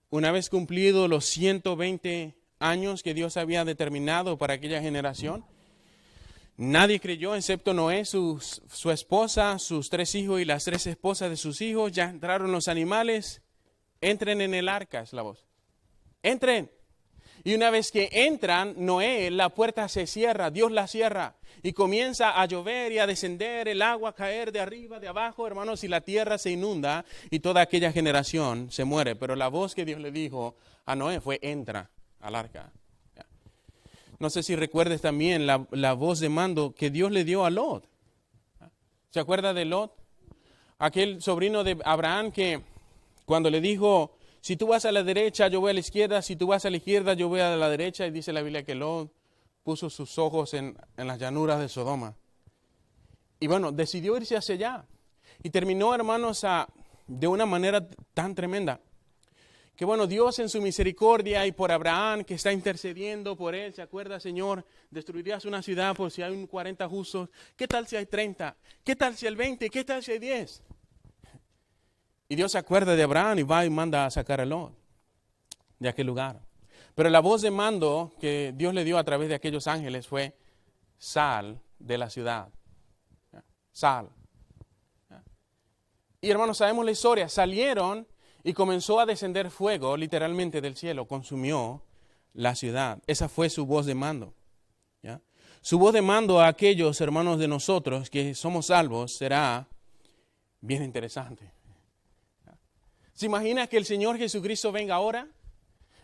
una vez cumplido los 120 años que Dios había determinado para aquella generación, nadie creyó excepto Noé, su esposa, sus 3 hijos y las 3 esposas de sus hijos. Ya entraron los animales. Entren en el arca, es la voz. Entren. Y una vez que entran, Noé, la puerta se cierra, Dios la cierra. Y comienza a llover y a descender, el agua a caer de arriba, de abajo, hermanos, y la tierra se inunda y toda aquella generación se muere. Pero la voz que Dios le dijo a Noé fue, entra al arca. No sé si recuerdes también la voz de mando que Dios le dio a Lot. ¿Se acuerda de Lot? Aquel sobrino de Abraham que cuando le dijo, si tú vas a la derecha, yo voy a la izquierda, si tú vas a la izquierda, yo voy a la derecha. Y dice la Biblia que Lot puso sus ojos en las llanuras de Sodoma. Y bueno, decidió irse hacia allá. Y terminó, hermanos, de una manera tan tremenda. Que bueno, Dios en su misericordia y por Abraham que está intercediendo por él, ¿se acuerda, Señor? Destruirías una ciudad por si hay un 40 justos. ¿Qué tal si hay 30? ¿Qué tal si hay 20? ¿Qué tal si hay 10? Y Dios se acuerda de Abraham y va y manda a sacar a Lot de aquel lugar. Pero la voz de mando que Dios le dio a través de aquellos ángeles fue, sal de la ciudad. Sal. Y hermanos, sabemos la historia. Salieron y comenzó a descender fuego, literalmente del cielo, consumió la ciudad. Esa fue su voz de mando. ¿Ya? Su voz de mando a aquellos hermanos de nosotros que somos salvos será bien interesante. ¿Se imagina que el Señor Jesucristo venga ahora?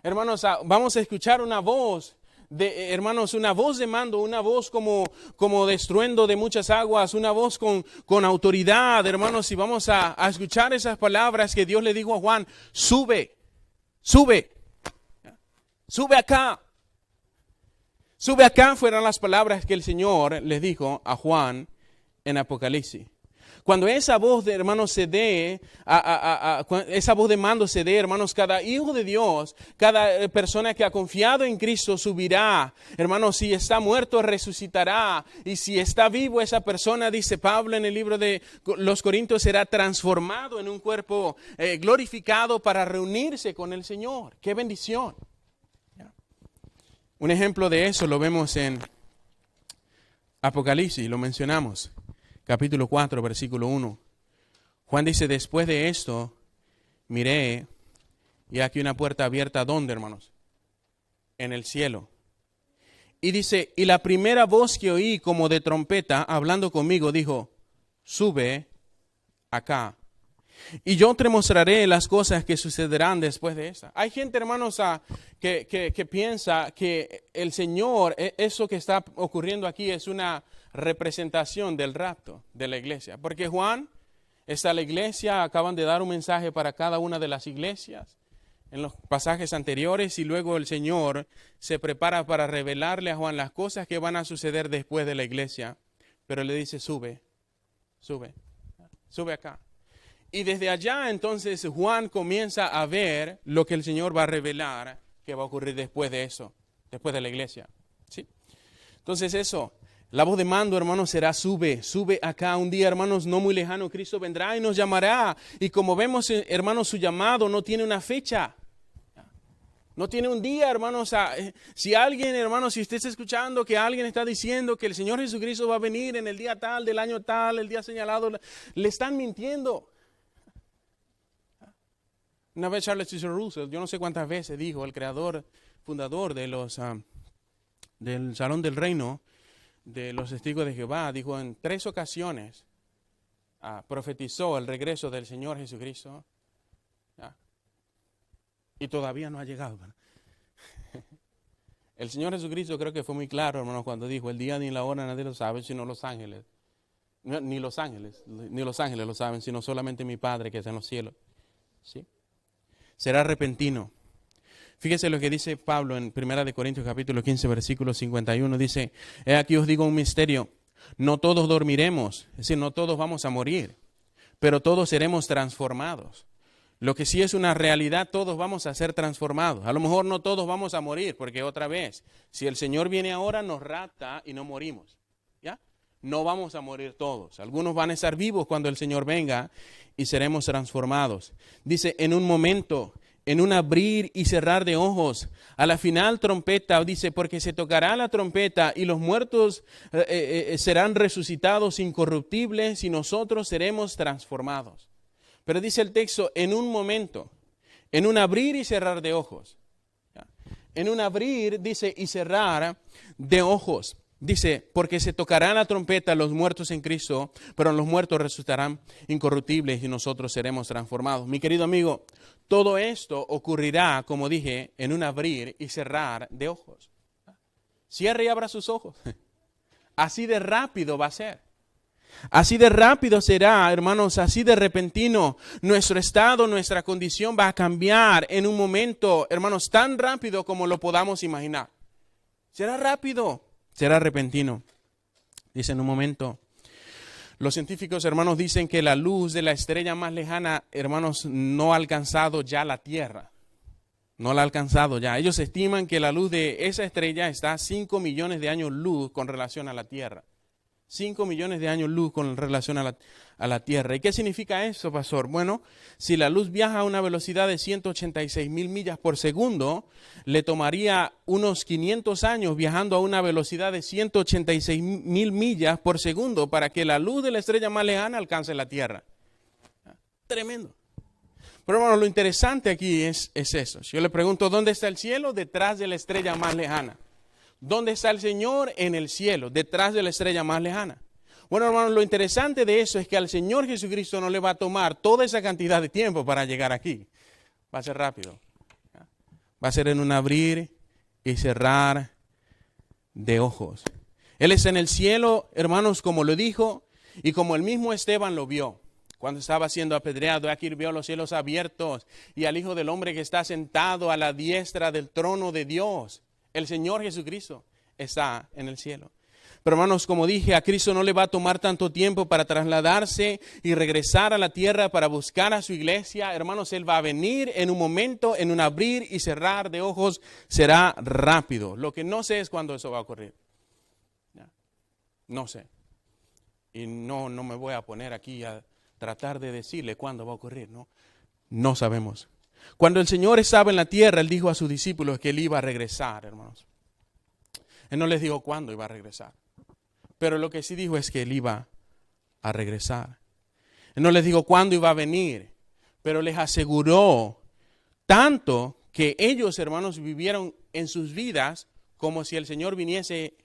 Hermanos, vamos a escuchar una voz, hermanos, una voz de mando, una voz como de estruendo de muchas aguas, una voz con autoridad, hermanos, y vamos a escuchar esas palabras que Dios le dijo a Juan, sube, sube, sube acá. Sube acá fueron las palabras que el Señor les dijo a Juan en Apocalipsis. Cuando esa voz de hermanos se dé, esa voz de mando se dé, hermanos, cada hijo de Dios, cada persona que ha confiado en Cristo subirá. Hermanos, si está muerto, resucitará. Y si está vivo, esa persona, dice Pablo en el libro de los Corintios, será transformado en un cuerpo glorificado para reunirse con el Señor. ¡Qué bendición! Un ejemplo de eso lo vemos en Apocalipsis, lo mencionamos. Capítulo 4, versículo 1. Juan dice, después de esto, miré, y aquí una puerta abierta, ¿dónde, hermanos? En el cielo. Y dice, y la primera voz que oí como de trompeta, hablando conmigo, dijo, sube acá. Y yo te mostraré las cosas que sucederán después de esta. Hay gente, hermanos, que piensa que el Señor, eso que está ocurriendo aquí es una representación del rapto de la iglesia. Porque Juan, está la iglesia, acaban de dar un mensaje para cada una de las iglesias en los pasajes anteriores y luego el Señor se prepara para revelarle a Juan las cosas que van a suceder después de la iglesia. Pero le dice, sube, sube, sube acá. Y desde allá entonces Juan comienza a ver lo que el Señor va a revelar que va a ocurrir después de eso, después de la iglesia. ¿Sí? Entonces eso, la voz de mando, hermanos, será sube, sube acá. Un día, hermanos, no muy lejano, Cristo vendrá y nos llamará. Y como vemos, hermanos, su llamado no tiene una fecha. No tiene un día, hermanos. Si alguien, hermanos, si usted está escuchando que alguien está diciendo que el Señor Jesucristo va a venir en el día tal, del año tal, el día señalado, le están mintiendo. Una vez Charles C. Russell, yo no sé cuántas veces dijo, el creador, fundador de del Salón del Reino, de los Testigos de Jehová, dijo en 3 ocasiones, profetizó el regreso del Señor Jesucristo, y todavía no ha llegado. El Señor Jesucristo creo que fue muy claro, hermanos, cuando dijo, el día ni la hora nadie lo sabe, sino los ángeles. Ni los ángeles lo saben, sino solamente mi Padre que está en los cielos. ¿Sí? Será repentino. Fíjese lo que dice Pablo en 1 Corintios capítulo 15, versículo 51. Dice, he aquí os digo un misterio. No todos dormiremos, es decir, no todos vamos a morir, pero todos seremos transformados. Lo que sí es una realidad, todos vamos a ser transformados. A lo mejor no todos vamos a morir, porque otra vez, si el Señor viene ahora, nos rapta y no morimos. ¿Ya? No vamos a morir todos. Algunos van a estar vivos cuando el Señor venga y seremos transformados. Dice, en un momento, en un abrir y cerrar de ojos, a la final trompeta, dice, porque se tocará la trompeta y los muertos serán resucitados incorruptibles y nosotros seremos transformados. Pero dice el texto, en un momento, en un abrir y cerrar de ojos. en un abrir, dice, y cerrar de ojos. Dice, porque se tocará la trompeta los muertos en Cristo, pero los muertos resucitarán incorruptibles y nosotros seremos transformados. Mi querido amigo, todo esto ocurrirá, como dije, en un abrir y cerrar de ojos. Cierre y abra sus ojos. Así de rápido va a ser. Así de rápido será, hermanos, así de repentino. Nuestro estado, nuestra condición va a cambiar en un momento, hermanos, tan rápido como lo podamos imaginar. Será rápido. Será repentino. Dice en un momento. Los científicos, hermanos, dicen que la luz de la estrella más lejana, hermanos, no ha alcanzado ya la Tierra. No la ha alcanzado ya. Ellos estiman que la luz de esa estrella está a 5 millones de años luz con relación a la Tierra. 5 millones de años luz con relación a la Tierra. ¿Y qué significa eso, pastor? Bueno, si la luz viaja a una velocidad de 186,000 millas por segundo, le tomaría unos 500 años viajando a una velocidad de 186,000 millas por segundo para que la luz de la estrella más lejana alcance la Tierra. Tremendo. Pero bueno, lo interesante aquí es eso. Si yo le pregunto, ¿dónde está el cielo? Detrás de la estrella más lejana. ¿Dónde está el Señor? En el cielo, detrás de la estrella más lejana. Bueno, hermanos, lo interesante de eso es que al Señor Jesucristo no le va a tomar toda esa cantidad de tiempo para llegar aquí. Va a ser rápido. Va a ser en un abrir y cerrar de ojos. Él está en el cielo, hermanos, como lo dijo, y como el mismo Esteban lo vio. Cuando estaba siendo apedreado, aquí vio los cielos abiertos y al Hijo del Hombre que está sentado a la diestra del trono de Dios. El Señor Jesucristo está en el cielo. Pero hermanos, como dije, a Cristo no le va a tomar tanto tiempo para trasladarse y regresar a la tierra para buscar a su iglesia. Hermanos, Él va a venir en un momento, en un abrir y cerrar de ojos, será rápido. Lo que no sé es cuándo eso va a ocurrir. No sé. Y no me voy a poner aquí a tratar de decirle cuándo va a ocurrir, ¿no? No sabemos. Cuando el Señor estaba en la tierra, Él dijo a sus discípulos que Él iba a regresar, hermanos. Él no les dijo cuándo iba a regresar. Pero lo que sí dijo es que Él iba a regresar. Él no les dijo cuándo iba a venir, pero les aseguró tanto que ellos, hermanos, vivieron en sus vidas como si el Señor viniese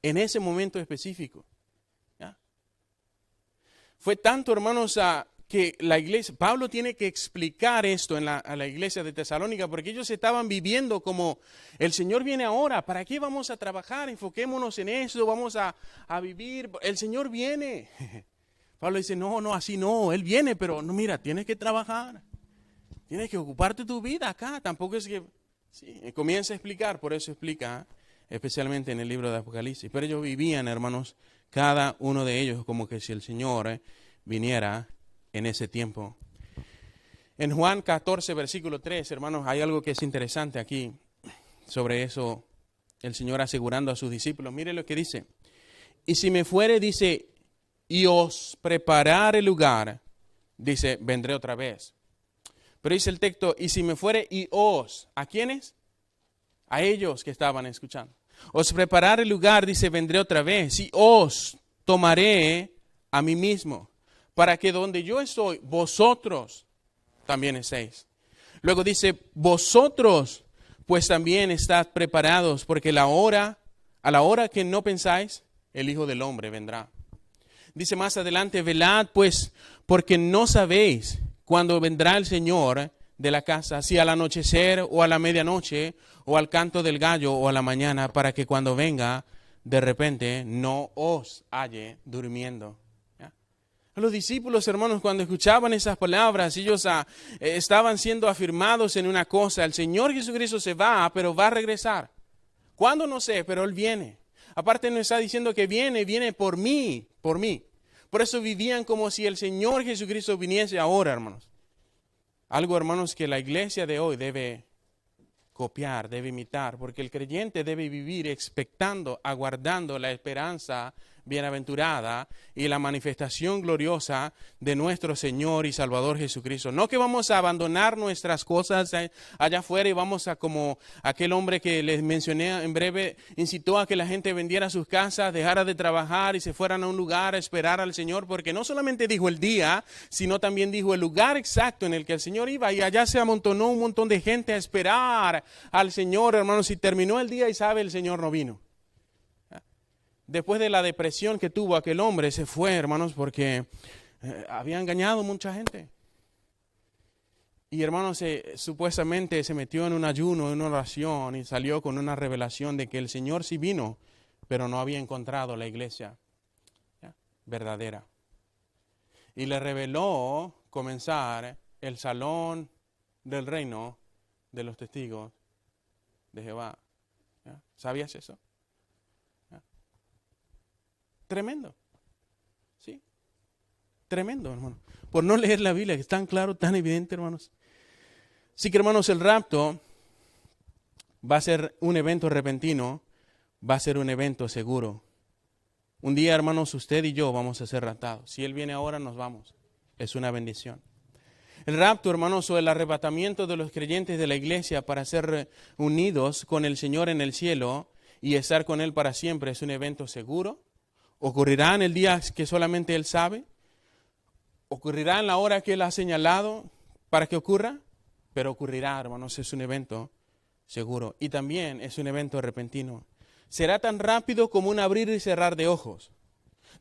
en ese momento específico. ¿Ya? Fue tanto, hermanos, que la iglesia, Pablo tiene que explicar esto a la iglesia de Tesalónica, porque ellos estaban viviendo como el Señor viene ahora, ¿para qué vamos a trabajar? Enfoquémonos en eso, vamos a vivir, el Señor viene. Pablo dice, no, así no, Él viene, pero no, mira, tienes que trabajar, tienes que ocuparte tu vida acá, tampoco es que, sí, comienza a explicar, por eso explica, especialmente en el libro de Apocalipsis, pero ellos vivían, hermanos, cada uno de ellos como que si el Señor viniera en ese tiempo. En Juan 14, versículo 3, hermanos, hay algo que es interesante aquí sobre eso, el Señor asegurando a sus discípulos. Mire lo que dice. Y si me fuere, dice, y os preparare lugar, dice, vendré otra vez. Pero dice el texto, y si me fuere y os, ¿a quiénes? A ellos que estaban escuchando. Os preparare lugar, dice, vendré otra vez, y os tomaré a mí mismo, para que donde yo estoy, vosotros también estéis. Luego dice, vosotros pues también estad preparados, porque a la hora que no pensáis, el Hijo del Hombre vendrá. Dice más adelante, velad pues, porque no sabéis cuándo vendrá el Señor de la casa, si al anochecer o a la medianoche, o al canto del gallo o a la mañana, para que cuando venga, de repente no os halle durmiendo. Los discípulos, hermanos, cuando escuchaban esas palabras, ellos estaban siendo afirmados en una cosa. El Señor Jesucristo se va, pero va a regresar. ¿Cuándo? No sé, pero Él viene. Aparte nos está diciendo que viene por mí, por mí. Por eso vivían como si el Señor Jesucristo viniese ahora, hermanos. Algo, hermanos, que la iglesia de hoy debe debe imitar, porque el creyente debe vivir expectando, aguardando la esperanza bienaventurada y la manifestación gloriosa de nuestro Señor y Salvador Jesucristo. No que vamos a abandonar nuestras cosas allá afuera y vamos a, como aquel hombre que les mencioné en breve, incitó a que la gente vendiera sus casas, dejara de trabajar y se fueran a un lugar a esperar al Señor, porque no solamente dijo el día, sino también dijo el lugar exacto en el que el Señor iba, y allá se amontonó un montón de gente a esperar al Señor, hermanos, y terminó el día y sabe, el Señor no vino. Después de la depresión que tuvo aquel hombre, se fue, hermanos, porque había engañado mucha gente. Y hermanos, supuestamente se metió en un ayuno, en una oración, y salió con una revelación de que el Señor sí vino, pero no había encontrado la iglesia verdadera. Y le reveló comenzar el salón del reino de los testigos de Jehová. ¿Sabías eso? Tremendo. Sí. Tremendo, hermano. Por no leer la Biblia, que es tan claro, tan evidente, hermanos. Así que, hermanos, el rapto va a ser un evento repentino, va a ser un evento seguro. Un día, hermanos, usted y yo vamos a ser raptados. Si Él viene ahora, nos vamos. Es una bendición. El rapto, hermanos, o el arrebatamiento de los creyentes de la iglesia para ser unidos con el Señor en el cielo y estar con Él para siempre, es un evento seguro. ¿Ocurrirá en el día que solamente Él sabe? ¿Ocurrirá en la hora que Él ha señalado para que ocurra? Pero ocurrirá, hermanos, es un evento seguro. Y también es un evento repentino. Será tan rápido como un abrir y cerrar de ojos.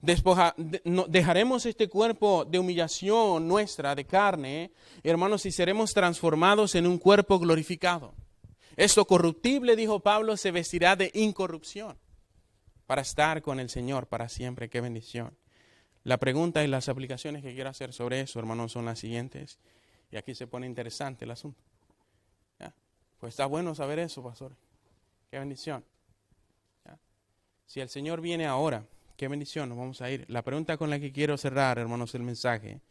Dejaremos este cuerpo de humillación nuestra, de carne, hermanos, y seremos transformados en un cuerpo glorificado. Esto corruptible, dijo Pablo, se vestirá de incorrupción para estar con el Señor para siempre. ¡Qué bendición! La pregunta y las aplicaciones que quiero hacer sobre eso, hermanos, son las siguientes. Y aquí se pone interesante el asunto. ¿Ya? Pues está bueno saber eso, pastor. ¡Qué bendición! ¿Ya? Si el Señor viene ahora, ¡qué bendición! Nos vamos a ir. La pregunta con la que quiero cerrar, hermanos, el mensaje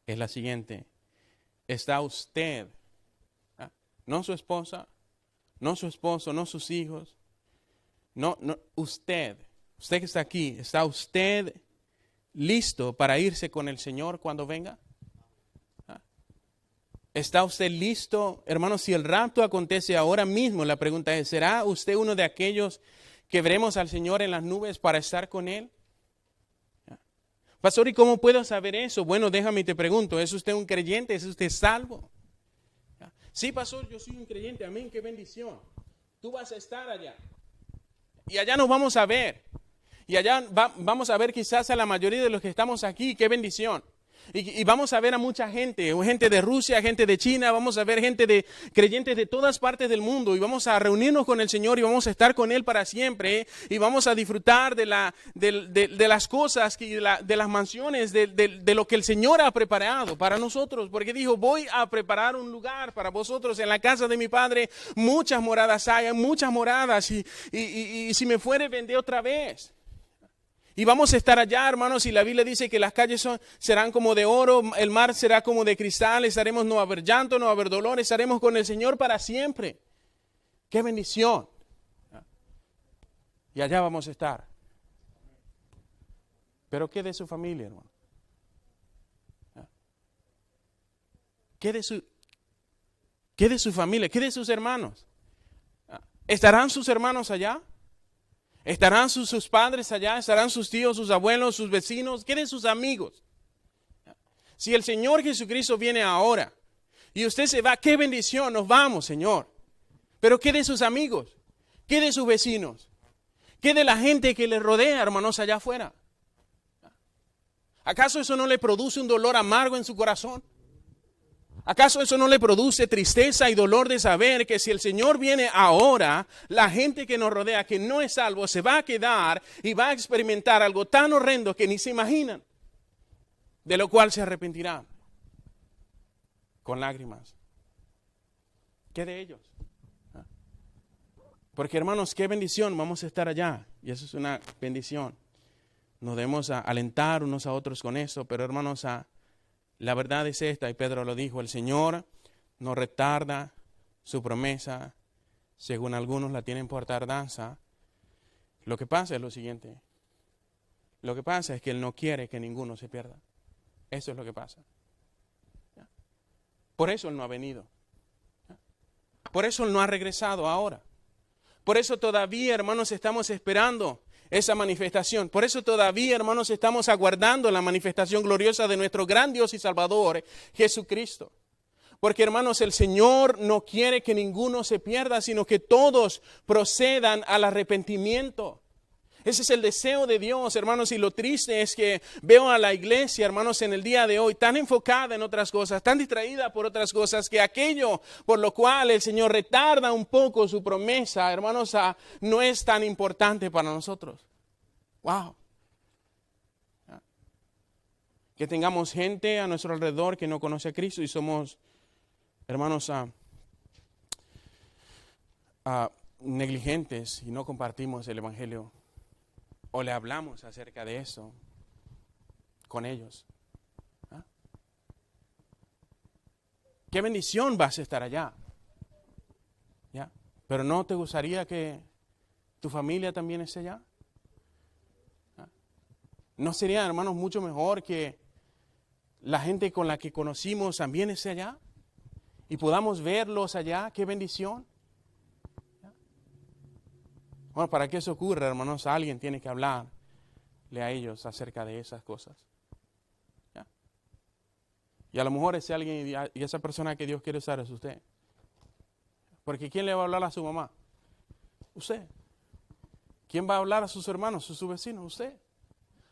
es la siguiente. ¿Está usted, no su esposa, no su esposo, no sus hijos, usted que está aquí, está usted listo para irse con el Señor cuando venga? ¿Está usted listo? Hermanos, si el rapto acontece ahora mismo, la pregunta es, ¿será usted uno de aquellos que veremos al Señor en las nubes para estar con Él? Pastor, ¿y cómo puedo saber eso? Bueno, déjame y te pregunto, ¿es usted un creyente? ¿Es usted salvo? Sí, pastor, yo soy un creyente, amén, qué bendición. Tú vas a estar allá. Y allá nos vamos a ver. Y allá vamos a ver quizás a la mayoría de los que estamos aquí, qué bendición. Y vamos a ver a mucha gente de Rusia, gente de China, vamos a ver gente de creyentes de todas partes del mundo y vamos a reunirnos con el Señor y vamos a estar con Él para siempre y vamos a disfrutar de las cosas, de las mansiones, de lo que el Señor ha preparado para nosotros, porque dijo, voy a preparar un lugar para vosotros en la casa de mi Padre, muchas moradas hay, muchas moradas y si me fuere vendré otra vez. Y vamos a estar allá, hermanos, y la Biblia dice que las calles serán como de oro, el mar será como de cristal, estaremos, no va a haber llanto, no va a haber dolor, estaremos con el Señor para siempre. ¡Qué bendición! Y allá vamos a estar. Pero ¿qué de su familia, hermano? ¿Qué de su familia? ¿Qué de sus hermanos? ¿Estarán sus hermanos allá? ¿Estarán sus padres allá? ¿Estarán sus tíos, sus abuelos, sus vecinos? ¿Qué de sus amigos? Si el Señor Jesucristo viene ahora y usted se va, qué bendición, nos vamos, Señor. Pero ¿qué de sus amigos? ¿Qué de sus vecinos? ¿Qué de la gente que le rodea, hermanos, allá afuera? ¿Acaso eso no le produce un dolor amargo en su corazón? ¿Acaso eso no le produce tristeza y dolor de saber que si el Señor viene ahora, la gente que nos rodea, que no es salvo, se va a quedar y va a experimentar algo tan horrendo que ni se imaginan, de lo cual se arrepentirán con lágrimas? ¿Qué de ellos? Porque, hermanos, qué bendición, vamos a estar allá y eso es una bendición. Nos debemos alentar unos a otros con eso, pero, hermanos, la verdad es esta, y Pedro lo dijo, el Señor no retarda su promesa, según algunos la tienen por tardanza. Lo que pasa es lo siguiente, Lo que pasa es que Él no quiere que ninguno se pierda. Eso es lo que pasa. ¿Ya? Por eso Él no ha venido. ¿Ya? Por eso Él no ha regresado ahora. Por eso todavía, hermanos, estamos esperando esa manifestación. Por eso todavía, hermanos, estamos aguardando la manifestación gloriosa de nuestro gran Dios y Salvador, Jesucristo. Porque, hermanos, el Señor no quiere que ninguno se pierda, sino que todos procedan al arrepentimiento. Ese es el deseo de Dios, hermanos, y lo triste es que veo a la iglesia, hermanos, en el día de hoy tan enfocada en otras cosas, tan distraída por otras cosas, que aquello por lo cual el Señor retarda un poco su promesa, hermanos, no es tan importante para nosotros. Wow. Que tengamos gente a nuestro alrededor que no conoce a Cristo y somos, hermanos, negligentes y no compartimos el Evangelio. O le hablamos acerca de eso con ellos. ¿Ah? Qué bendición vas a estar allá. ¿Ya? Pero ¿no te gustaría que tu familia también esté allá? ¿Ah? ¿No sería, hermanos, mucho mejor que la gente con la que conocimos también esté allá? Y podamos verlos allá. Qué bendición. Bueno, para que eso ocurra, hermanos, alguien tiene que hablarle a ellos acerca de esas cosas. ¿Ya? Y a lo mejor ese alguien y esa persona que Dios quiere usar es usted. Porque ¿quién le va a hablar a su mamá? Usted. ¿Quién va a hablar a sus hermanos, a sus vecinos? Usted.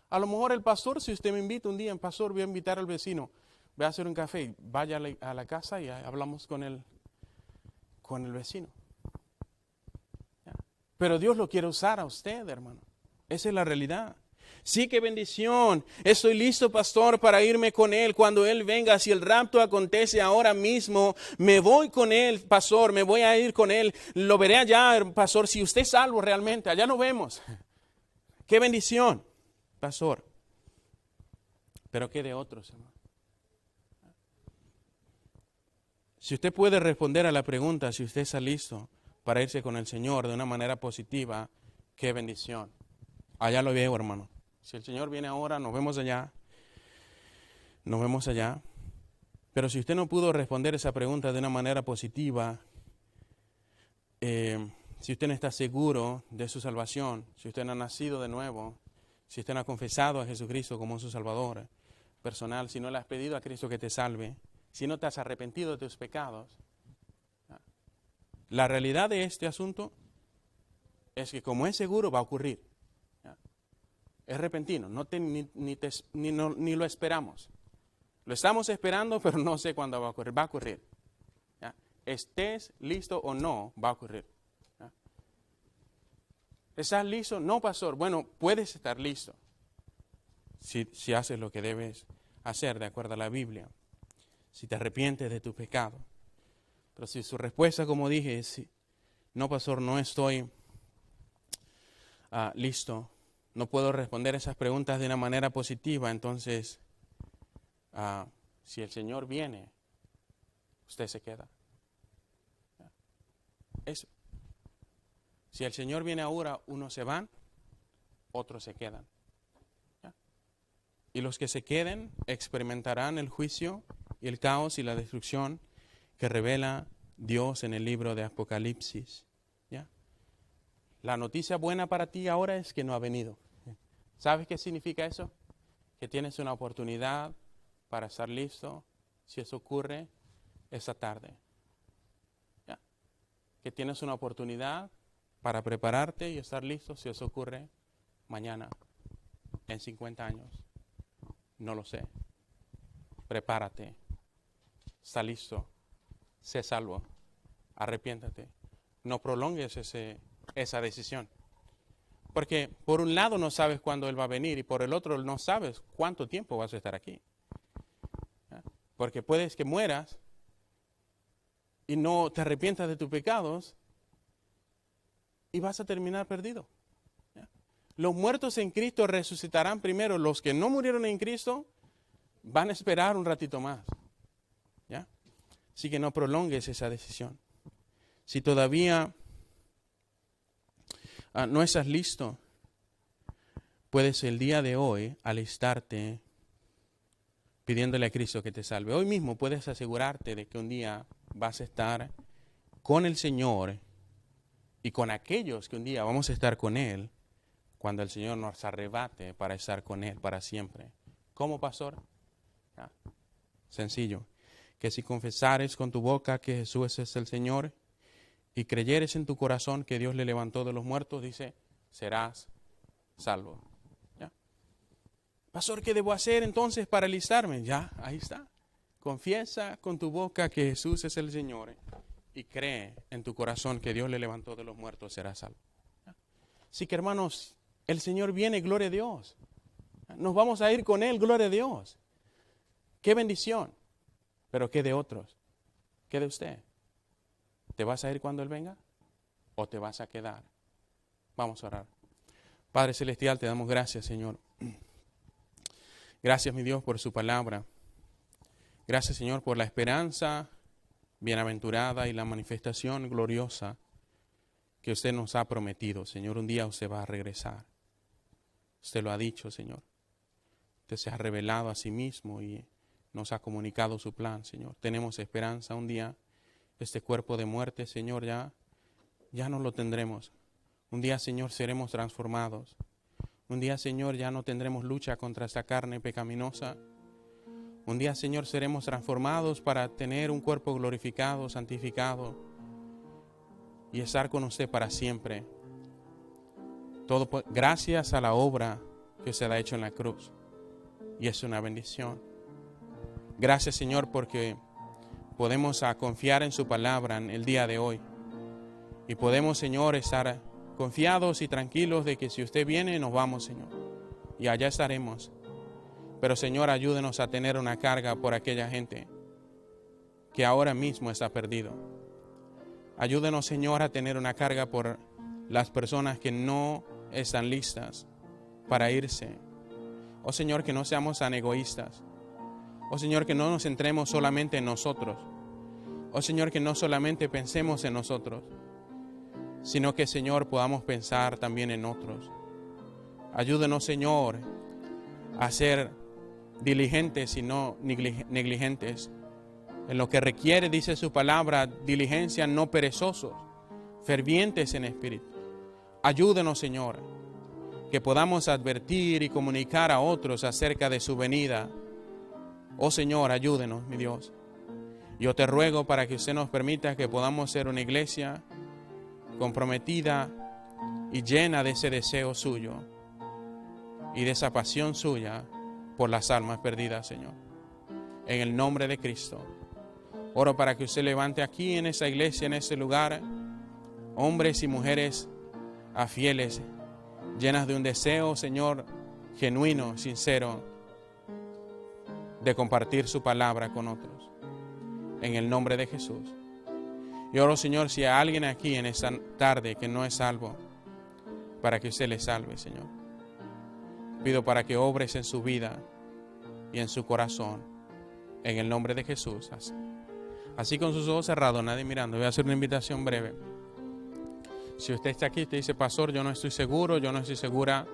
A lo mejor el pastor, si usted me invita un día, el pastor, voy a invitar al vecino, voy a hacer un café, vaya a la casa y hablamos con el vecino. Pero Dios lo quiere usar a usted, hermano. Esa es la realidad. Sí, qué bendición. Estoy listo, pastor, para irme con Él cuando Él venga. Si el rapto acontece ahora mismo, me voy con Él, pastor, me voy a ir con Él. Lo veré allá, pastor, si usted es salvo realmente. Allá nos vemos. Qué bendición, pastor. Pero ¿qué de otros, hermano? Si usted puede responder a la pregunta, si usted está listo para irse con el Señor de una manera positiva, qué bendición. Allá lo veo, hermano. Si el Señor viene ahora, nos vemos allá. Nos vemos allá. Pero si usted no pudo responder esa pregunta de una manera positiva, si usted no está seguro de su salvación, si usted no ha nacido de nuevo, si usted no ha confesado a Jesucristo como su Salvador personal, si no le has pedido a Cristo que te salve, si no te has arrepentido de tus pecados, la realidad de este asunto es que como es seguro va a ocurrir. ¿Ya? Es repentino, ni lo esperamos. Lo estamos esperando, pero no sé cuándo va a ocurrir. Va a ocurrir. ¿Ya? Estés listo o no, va a ocurrir. ¿Ya? ¿Estás listo? No, pastor. Bueno, puedes estar listo si haces lo que debes hacer de acuerdo a la Biblia. Si te arrepientes de tu pecado. Pero si su respuesta, como dije, es no, pastor, no estoy listo, no puedo responder esas preguntas de una manera positiva, entonces, si el Señor viene, usted se queda. Eso. Si el Señor viene ahora, unos se van, otros se quedan. ¿Ya? Y los que se queden experimentarán el juicio y el caos y la destrucción que revela Dios en el libro de Apocalipsis. ¿Ya? La noticia buena para ti ahora es que no ha venido. ¿Sabes qué significa eso? Que tienes una oportunidad para estar listo si eso ocurre esta tarde. ¿Ya? Que tienes una oportunidad para prepararte y estar listo si eso ocurre mañana, en 50 años. No lo sé. Prepárate. Está listo. Sé salvo, arrepiéntate, no prolongues esa decisión. Porque por un lado no sabes cuándo Él va a venir y por el otro no sabes cuánto tiempo vas a estar aquí. ¿Ya? Porque puedes que mueras y no te arrepientas de tus pecados y vas a terminar perdido. ¿Ya? Los muertos en Cristo resucitarán primero. Los que no murieron en Cristo van a esperar un ratito más. ¿Ya? Así que no prolongues esa decisión. Si todavía no estás listo, puedes el día de hoy alistarte pidiéndole a Cristo que te salve. Hoy mismo puedes asegurarte de que un día vas a estar con el Señor y con aquellos que un día vamos a estar con Él cuando el Señor nos arrebate para estar con Él para siempre. ¿Cómo, pastor? Sencillo. Que si confesares con tu boca que Jesús es el Señor y creyeres en tu corazón que Dios le levantó de los muertos, dice, serás salvo. ¿Ya? Pastor, ¿qué debo hacer entonces para alistarme? Ya, ahí está. Confiesa con tu boca que Jesús es el Señor y cree en tu corazón que Dios le levantó de los muertos, serás salvo. ¿Ya? Así que, hermanos, el Señor viene, gloria a Dios. Nos vamos a ir con Él, gloria a Dios. ¡Qué bendición! Pero ¿qué de otros? ¿Qué de usted? ¿Te vas a ir cuando Él venga? ¿O te vas a quedar? Vamos a orar. Padre Celestial, te damos gracias, Señor. Gracias, mi Dios, por su palabra. Gracias, Señor, por la esperanza bienaventurada y la manifestación gloriosa que usted nos ha prometido. Señor, un día usted va a regresar. Usted lo ha dicho, Señor. Usted se ha revelado a sí mismo y nos ha comunicado su plan, Señor. Tenemos esperanza. Un día este cuerpo de muerte, Señor, ya no lo tendremos. Un día, Señor, seremos transformados. Un día, Señor, ya no tendremos lucha contra esta carne pecaminosa. Un día, Señor, seremos transformados para tener un cuerpo glorificado, santificado y estar con usted para siempre. Todo gracias a la obra que usted ha hecho en la cruz. Y es una bendición. Gracias, Señor, porque podemos confiar en su palabra en el día de hoy. Y podemos, Señor, estar confiados y tranquilos de que si usted viene, nos vamos, Señor. Y allá estaremos. Pero, Señor, ayúdenos a tener una carga por aquella gente que ahora mismo está perdido. Ayúdenos, Señor, a tener una carga por las personas que no están listas para irse. Oh, Señor, que no seamos tan egoístas. Oh, Señor, que no nos centremos solamente en nosotros. Oh, Señor, que no solamente pensemos en nosotros, sino que, Señor, podamos pensar también en otros. Ayúdenos, Señor, a ser diligentes y no negligentes. En lo que requiere, dice su palabra, diligencia, no perezosos, fervientes en espíritu. Ayúdenos, Señor, que podamos advertir y comunicar a otros acerca de su venida. Oh, Señor, ayúdenos, mi Dios. Yo te ruego para que usted nos permita que podamos ser una iglesia comprometida y llena de ese deseo suyo y de esa pasión suya por las almas perdidas, Señor. En el nombre de Cristo. Oro para que usted levante aquí en esa iglesia, en ese lugar, hombres y mujeres fieles, llenas de un deseo, Señor, genuino, sincero, de compartir su palabra con otros. En el nombre de Jesús. Y oro, Señor, si hay alguien aquí en esta tarde que no es salvo, para que usted le salve, Señor. Pido para que obres en su vida y en su corazón, en el nombre de Jesús. Así con sus ojos cerrados, nadie mirando, voy a hacer una invitación breve. Si usted está aquí y te dice, pastor, yo no estoy seguro, yo no estoy segura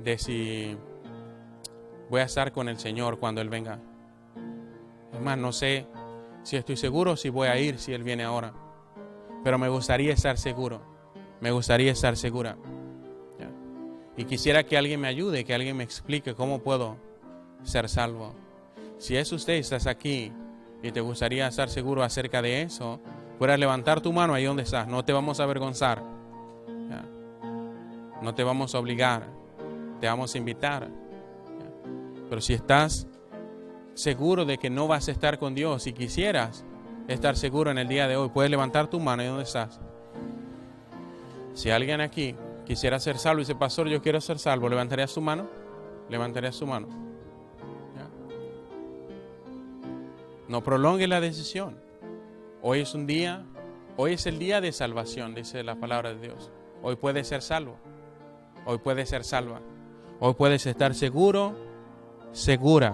de si voy a estar con el Señor cuando Él venga. Es más, no sé si estoy seguro si voy a ir, si Él viene ahora. Pero me gustaría estar seguro. Me gustaría estar segura. ¿Ya? Y quisiera que alguien me ayude, que alguien me explique cómo puedo ser salvo. Si es usted, estás aquí y te gustaría estar seguro acerca de eso, puedes levantar tu mano ahí donde estás. No te vamos a avergonzar. ¿Ya? No te vamos a obligar. Te vamos a invitar. ¿Ya? Pero si estás seguro de que no vas a estar con Dios, si quisieras estar seguro en el día de hoy, puedes levantar tu mano ahí donde estás. Si alguien aquí quisiera ser salvo y dice, pastor, yo quiero ser salvo, ¿levantarías tu mano? ¿Levantarías tu mano? ¿Ya? No prolongue la decisión. Hoy es el día de salvación, dice la palabra de Dios. Hoy puedes ser salvo. Hoy puedes ser salva. Hoy puedes estar seguro, segura